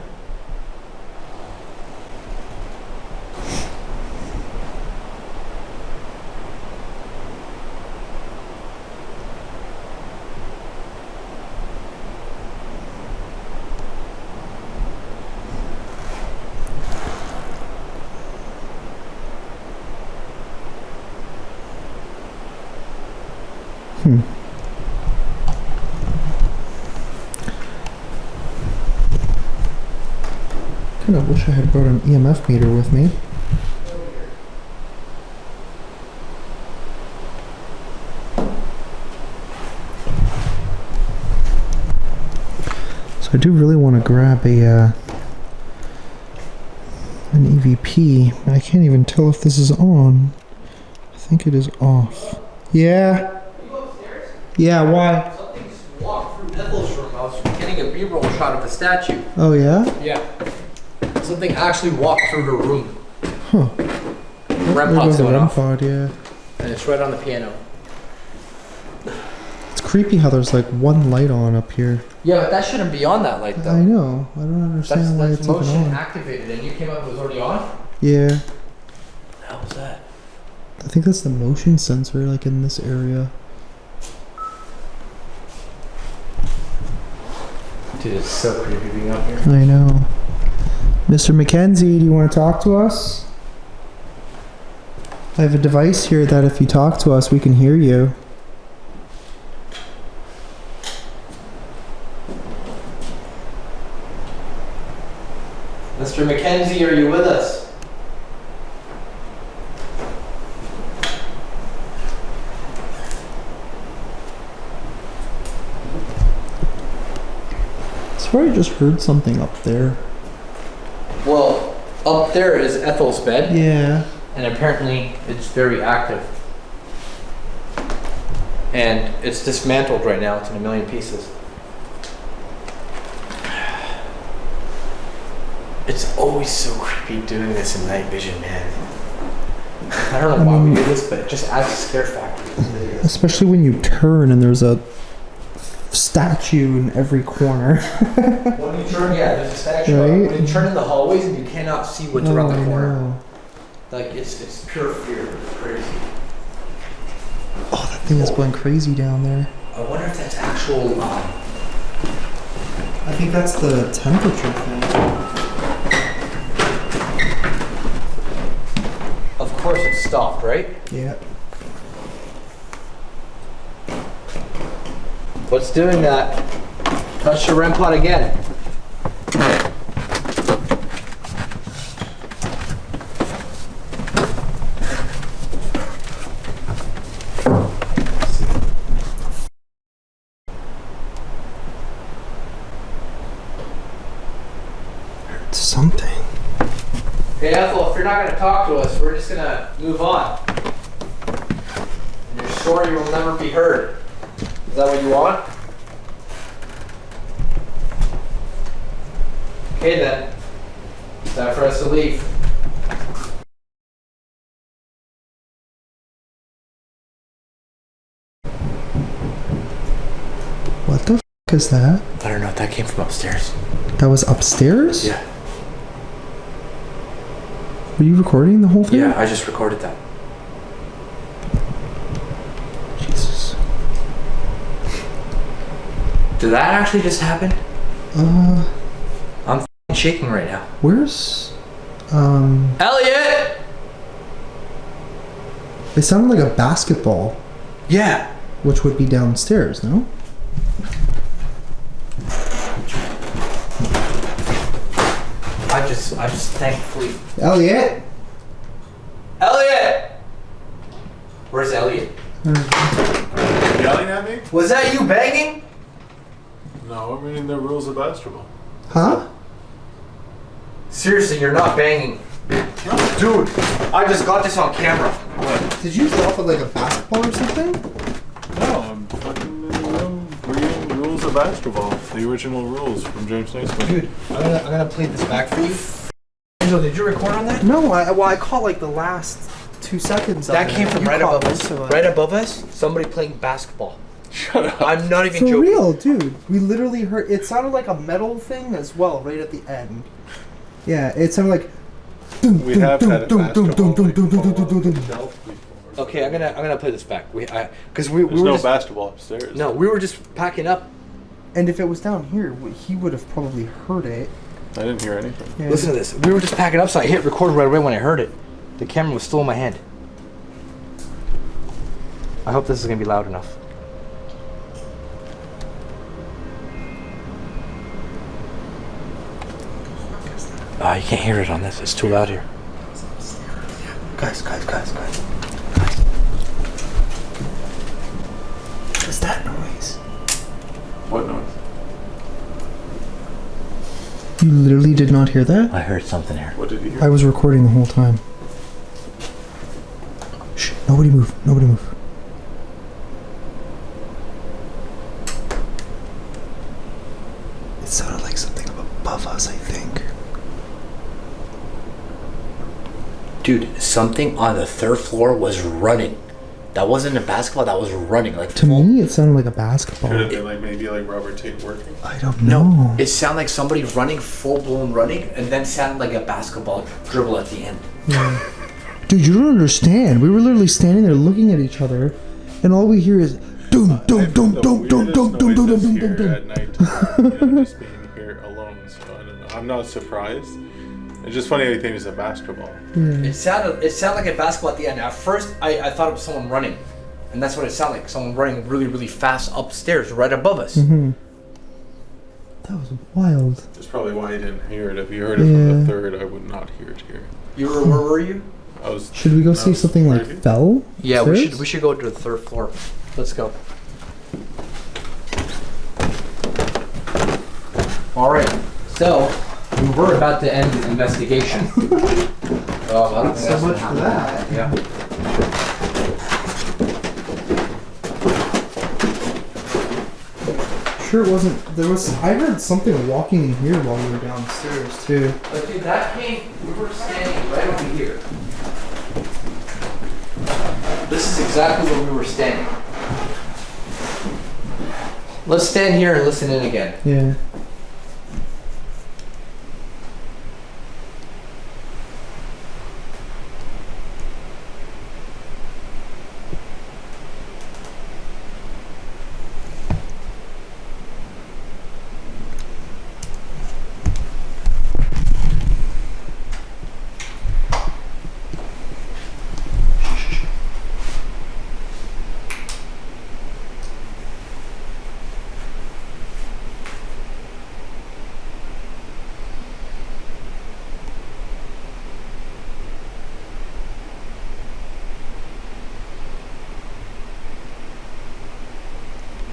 I wish I had brought an EMF meter with me. So I do really want to grab an EVP, but I can't even tell if this is on. I think it is off. Yeah. Are you upstairs? Yeah, why? Something just walked through Ethel's room. I was getting a B-roll shot of the statue. Oh yeah? Yeah. Something actually walked through her room. Huh. REM There pod's goes the going REM off. pod, yeah. And it's right on the piano. It's creepy how there's like one light on up here. Yeah, but that shouldn't be on that light though. I know. I don't understand why That's it's even motion on. activated and you came up and it was already on? Yeah. What the hell was that? I think that's the motion sensor, like in this area. Dude, it's so creepy being up here. I know. Mr. Mackenzie, do you want to talk to us? I have a device here that if you talk to us, we can hear you. Mr. Mackenzie, are you with us? I swear I just heard something up there. Well, up there is Ethel's bed, Yeah. and apparently it's very active. And it's dismantled right now. It's in a million pieces. It's always so creepy doing this in night vision, man. I don't know why we do this, but it just adds a scare factor to the videos. Especially when you turn and there's a statue in every corner. When you turn, yeah, there's a statue. Right? When you turn in the hallways and you cannot see what's around the I corner. know. Like, it's pure fear. It's crazy. Oh, that thing is going crazy down there. I wonder if that's actual, I think that's the temperature thing. of course it's stopped, right? Yeah. What's doing that? Touch the REM pod again. It's something. Hey Ethel, if you're not going to talk to us, we're just going to move on. And your story will never be heard. Is that what you want? Okay then. It's time for us to leave. What the f is that? I don't know, that came from upstairs. That was upstairs? Yeah. Were you recording the whole thing? Yeah, I just recorded that. Jesus. Did that actually just happen? Uh, I'm f***ing shaking right now. where's... Elliot! It sounded like a basketball, Yeah. which would be downstairs, no? I just thankfully. Elliot? Elliot! Where's Elliot? Yelling at me? Was that you banging? No, I'm reading the rules of basketball. Huh? Seriously, you're not banging. Dude, I just got this on camera. Did you fall off with like a basketball or something? No, I'm fucking in the room reading rules of basketball. The original rules from James Naismith. Dude, I'm gonna play this back for you. Angelo, did you record on that? No, I caught like the last 2 seconds of That it. came from You right caught above us. most of it. Right above us, somebody playing basketball. Shut up. I'm not even For joking. real, dude. We literally heard. It sounded like a metal thing as well, right at the end. Yeah, it sounded like. We have had a basketball like, fall off the shelf before. Okay, I'm gonna play this back. Because we There's were no just, basketball upstairs. no, we were just packing up. And if it was down here, he would have probably heard it. I didn't hear anything. Yeah. Listen to this. We were just packing up, so I hit record right away when I heard it. The camera was still in my hand. I hope this is gonna be loud enough. You can't hear it on this. It's too loud here. Guys. What is that noise? What noise? You literally did not hear that? I heard something here. What did you hear? I was recording the whole time. Shh, nobody move. Nobody move. It sounded like something above us, I think. Dude, something on the third floor was running. That wasn't a basketball, that was running. Like To me, it sounded like a basketball. Could have been like maybe like Robert Tate working. I don't know. It sounded like somebody running, full blown running, and then sounded like a basketball dribble at the end. Yeah. Dude, you don't understand. We were literally standing there looking at each other, and all we hear is doom, doom, doom, doom, doom, doom, doom, doom, doom, doom, doom. At night time, just being here alone, so I don't know. I'm not surprised. It's just funny how you think it's a basketball. It sounded like a basketball at the end. At first, I thought it was someone running, and that's what it sounded like. Someone running really, really fast upstairs, right above us. Mm-hmm. That was wild. That's probably why I didn't hear it. If you heard it from the third, I would not hear it here. Where were you? I was. Should we go see if something like right fell? Yeah, upstairs? we should go to the third floor. Let's go. All right, so we were about to end the investigation. I don't think So that's much gonna for happen. that. Yeah. Sure, it wasn't. There was. I heard something walking in here while we were downstairs too. But dude, that came. We were standing right over here. This is exactly where we were standing. Let's stand here and listen in again. Yeah.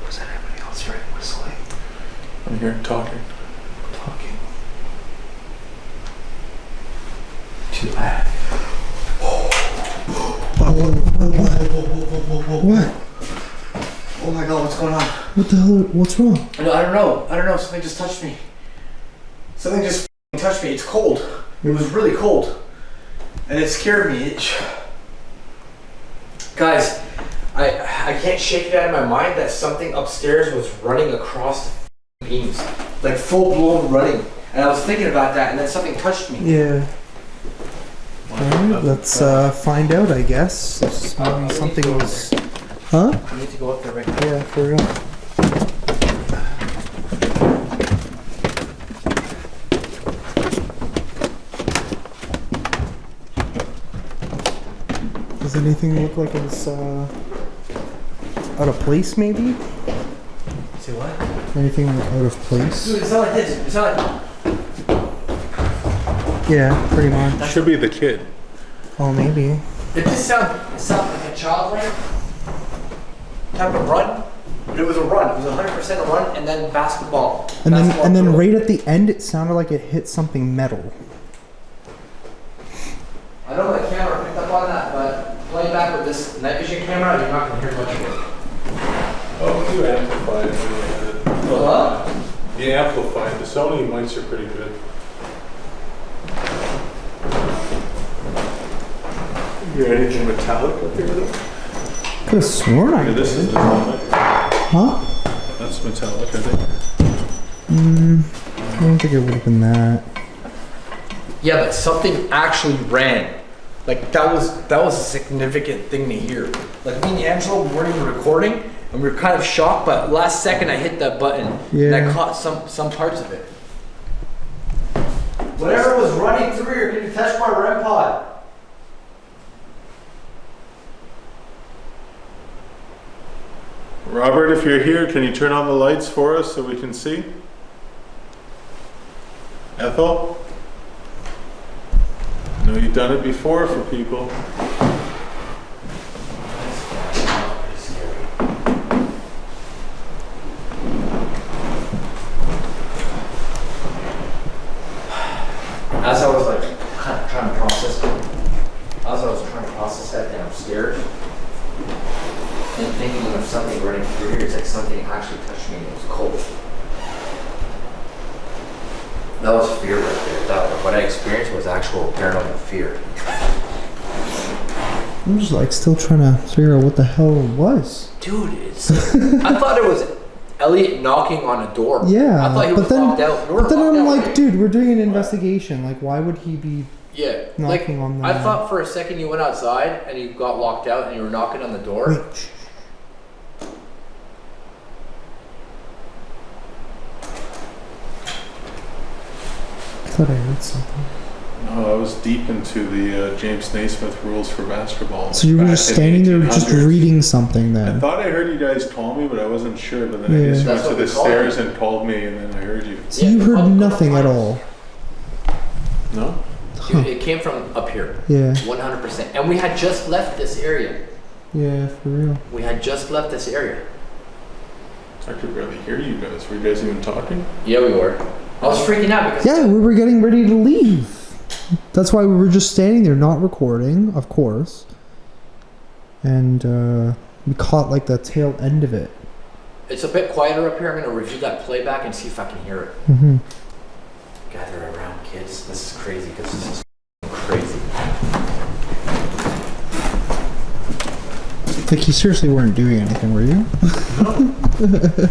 Was that anybody else hearing whistling? I'm here talking. Talking. Too bad. What? Oh my god, what's going on? What the hell? What's wrong? No, I don't know. Something just touched me. Something just touched me. It's cold. It was really cold. And it scared me. Guys, I can't shake it out of my mind that something upstairs was running across the beams. Like full blown running. And I was thinking about that and then something touched me. Yeah. Alright, let's find out, I guess. Maybe something was. Huh? I need to go up there right now. Yeah, for real. Does anything look like it's out of place, maybe? See what? Anything like out of place? Dude, it's not like this. It's not like... Yeah, pretty much. Should be the kid. Oh, maybe. It just sounded like a child running. Type of run. But it was a run. It was 100% a run and then basketball. And Basketball then drill. right at the end, it sounded like it hit something metal. I don't know the camera picked up on that, but playing back with this night vision camera, you're not going to hear much of it. Oh, you amplified it. What? You amplified. The Sony mics are pretty good. Is there anything metallic up here though? Could have sworn I Yeah, this is did. metallic. Huh? That's metallic, I think. I don't think it would have been that. Yeah, but something actually ran. Like that was a significant thing to hear. Like me and Angelo weren't even recording, and we were kind of shocked. But last second, I hit that button, and I Yeah. caught some parts of it. Whatever was running through here, can you touch my REM pod? Robert, if you're here, can you turn on the lights for us so we can see? Ethel? I know you've done it before for people. As I was like kind of trying to process, that downstairs, and thinking of something running through here, it's like something actually touched me and it was cold. That was fear right there. What I experienced was actual paranormal fear. I'm just like still trying to figure out what the hell it was. Dude, I thought it was Elliot knocking on a door. Yeah, I thought he was locked out. But then I'm like, dude, we're doing an investigation. Like, why would he be? Yeah, knocking on the- I thought for a second you went outside and you got locked out and you were knocking on the door. Wait, shh. I thought I heard something. No, I was deep into the James Naismith rules for basketball. So you were back just in standing there, just 1800s. reading something I then. thought I heard you guys call me, but I wasn't sure. But then I Yeah. guess you That's went to what the we called stairs you. and called me, and then I heard you. So Yeah, you heard come nothing at on. all. No? Dude, it came from up here. Yeah, 100%. And we had just left this area. yeah, for real. We had just left this area. I could barely hear you guys. Were you guys even talking? Yeah, we were. I was freaking out because Yeah, we were getting ready to leave. That's why we were just standing there, not recording, of course. And we caught like the tail end of it. it's a bit quieter up here. I'm going to review that playback and see if I can hear it. Mm-hmm. Gather around, kids. This is crazy because this is crazy. Like you seriously weren't doing anything, were you?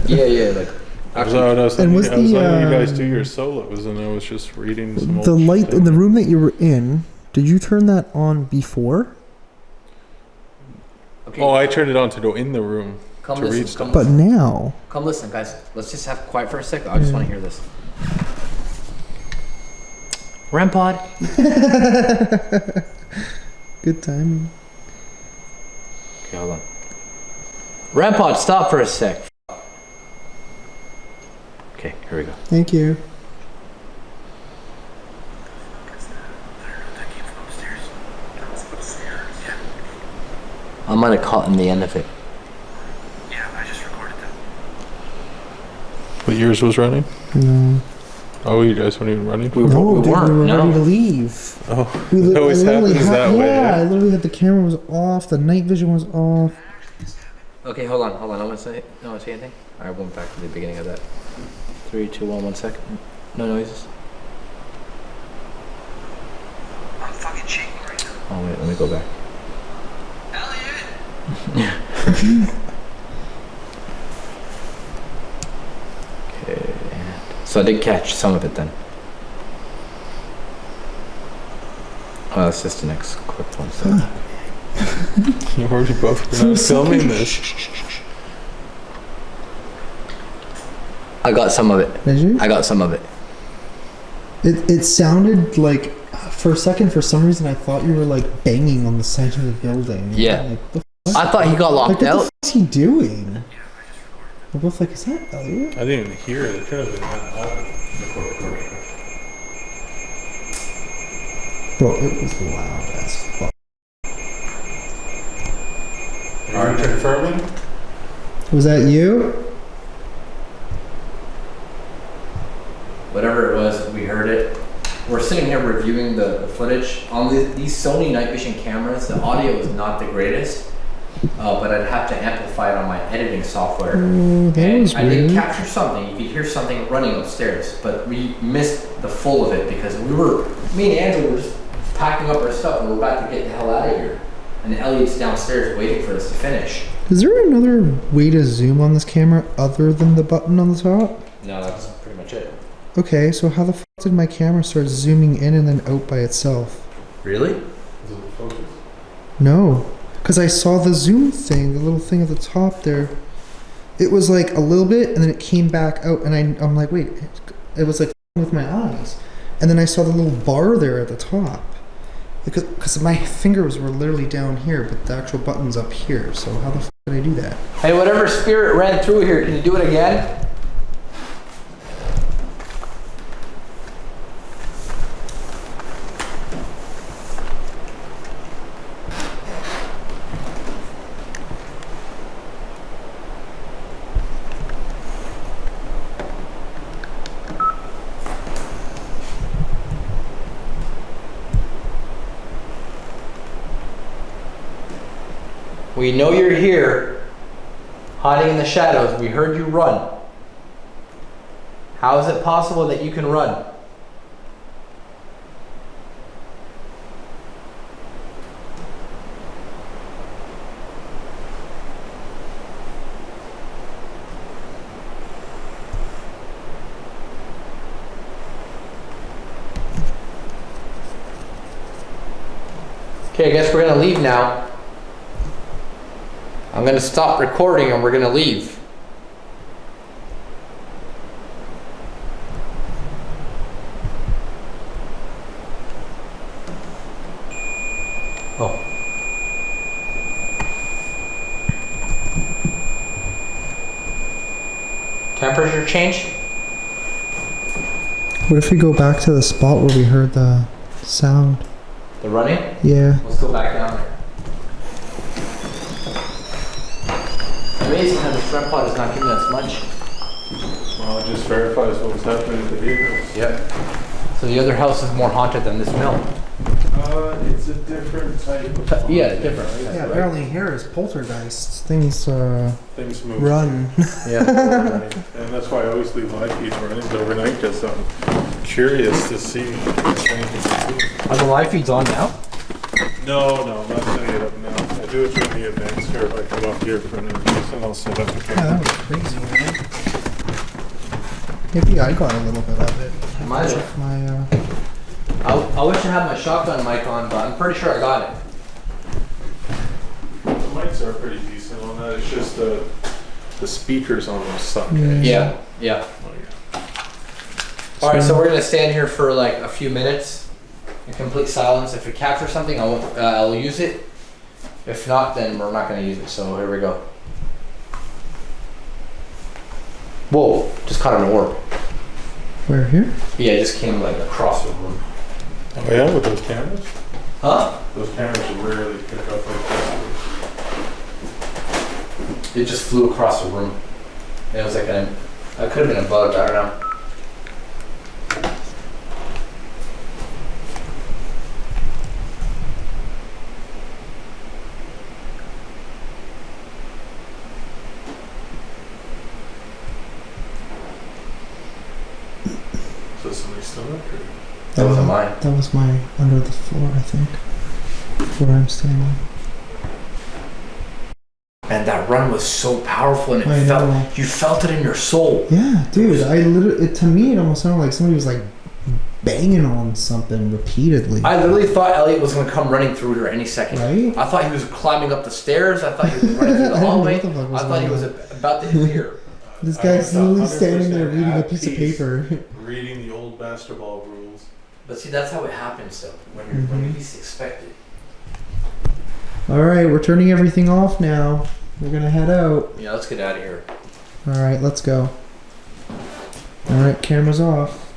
Yeah, like I was letting And was you guys the, do your solos, and I was just reading some the old light stuff. in the room that you were in, did you turn that on before? okay. Oh, I turned it on to go in the room Come to read listen, stuff. But now. come listen, guys. Let's just have quiet for a second. I just want to hear this. REM pod. Good timing. Okay, hold on. REM pod, stop for a sec. Okay, here we go. Thank you. I'm gonna caught in the end of it. But yours was running? No. Oh, you guys weren't even running? No, dude, we were no. ready to leave. Oh, We it always happens that way. Yeah, I Yeah. literally had the camera was off, the night vision was off. Okay, hold on. I want to say anything. I went back to the beginning of that. 3, 2, 1, 1 second. No noises. I'm fucking shaking right now. Oh wait, let me go back. Elliot! Okay. So I did catch some of it then. Oh, that's just the next quick one. So. You already both been out filming this. I got some of it. Did you? I got some of it. It sounded like, for a second, for some reason, I thought you were like banging on the side of the building. Yeah. Like, the I thought he got like, locked what out. the f- is he doing? We're both like, is that Elliot? I didn't even hear it. It could have been that loud. Bro, it was loud as fuck. Are you confirming? Was that you? Whatever it was, we heard it. We're sitting here reviewing the footage. On these Sony night vision cameras, the audio is not the greatest, but I'd have to amplify it on my editing software. Oh, that And was I did weird. capture something. You could hear something running upstairs, but we missed the full of it because me and Angelo were just packing up our stuff and we're about to get the hell out of here. And Elliot's downstairs waiting for us to finish. Is there another way to zoom on this camera other than the button on the top? No, that's pretty much it. Okay, so how the fuck did my camera start zooming in and then out by itself? Really? Is it focus? No, because I saw the zoom thing, the little thing at the top there. It was like a little bit, and then it came back out, and I'm like, wait, it was like with my eyes. And then I saw the little bar there at the top. Because my fingers were literally down here, but the actual button's up here. So how the fuck did I do that? Hey, whatever spirit ran through here, can you do it again? We know you're here, hiding in the shadows. We heard you run. How is it possible that you can run? Okay, I guess we're gonna leave now. I'm gonna stop recording and we're gonna leave. Oh. Temperature change? What if we go back to the spot where we heard the sound? The running? Yeah. Let's go back down there. Amazing how the front pod is not giving us much. Well, it just verifies what was happening at the vehicles. Yep. So the other house is more haunted than this mill. It's a different type of Yeah, different. Yeah, apparently here is poltergeists. Things things move. run. Yeah. Right. And that's why I always leave live feeds running overnight, because I'm curious to see if anything can do. Are the live feeds on now? No, I'm not setting it up now. I do it during the events here. If I come up here for an event, and I'll set up the Yeah, that camera. was crazy, man. Maybe I got a little bit of it. Might have. Check my, I wish I had my shotgun mic on, but I'm pretty sure I got it. The mics are pretty decent on that. It's just the speakers on them suck. Yeah. Yeah. Oh, yeah. Alright, so we're gonna stand here for like a few minutes in complete silence. If we capture something, I'll use it. If not, then we're not gonna use it. So here we go. Whoa, just caught an orb. where here? Yeah, it just came like across the room. Oh yeah, with those cameras? Huh? Those cameras rarely pick up like this. It just flew across the room. And it was like it could have been a bug, I don't know. So somebody's still up here. That wasn't mine. That was my under the floor, I think. Where I'm standing. And that run was so powerful, and I know. you felt it in your soul. Yeah, dude. To me, it almost sounded like somebody was like banging on something repeatedly. I literally thought Elliot was gonna come running through here any second. Right? I thought he was climbing up the stairs. I thought he was running through the I didn't know hallway. what the fuck was I thought he going was about to hit here. This I guy's was literally standing 100% there reading a at piece of peace. paper. Reading the old basketball rules. But see, that's how it happens, though. When you least expect it. All right, we're turning everything off now. We're gonna head out. Yeah, let's get out of here. All right, let's go. All right, cameras off.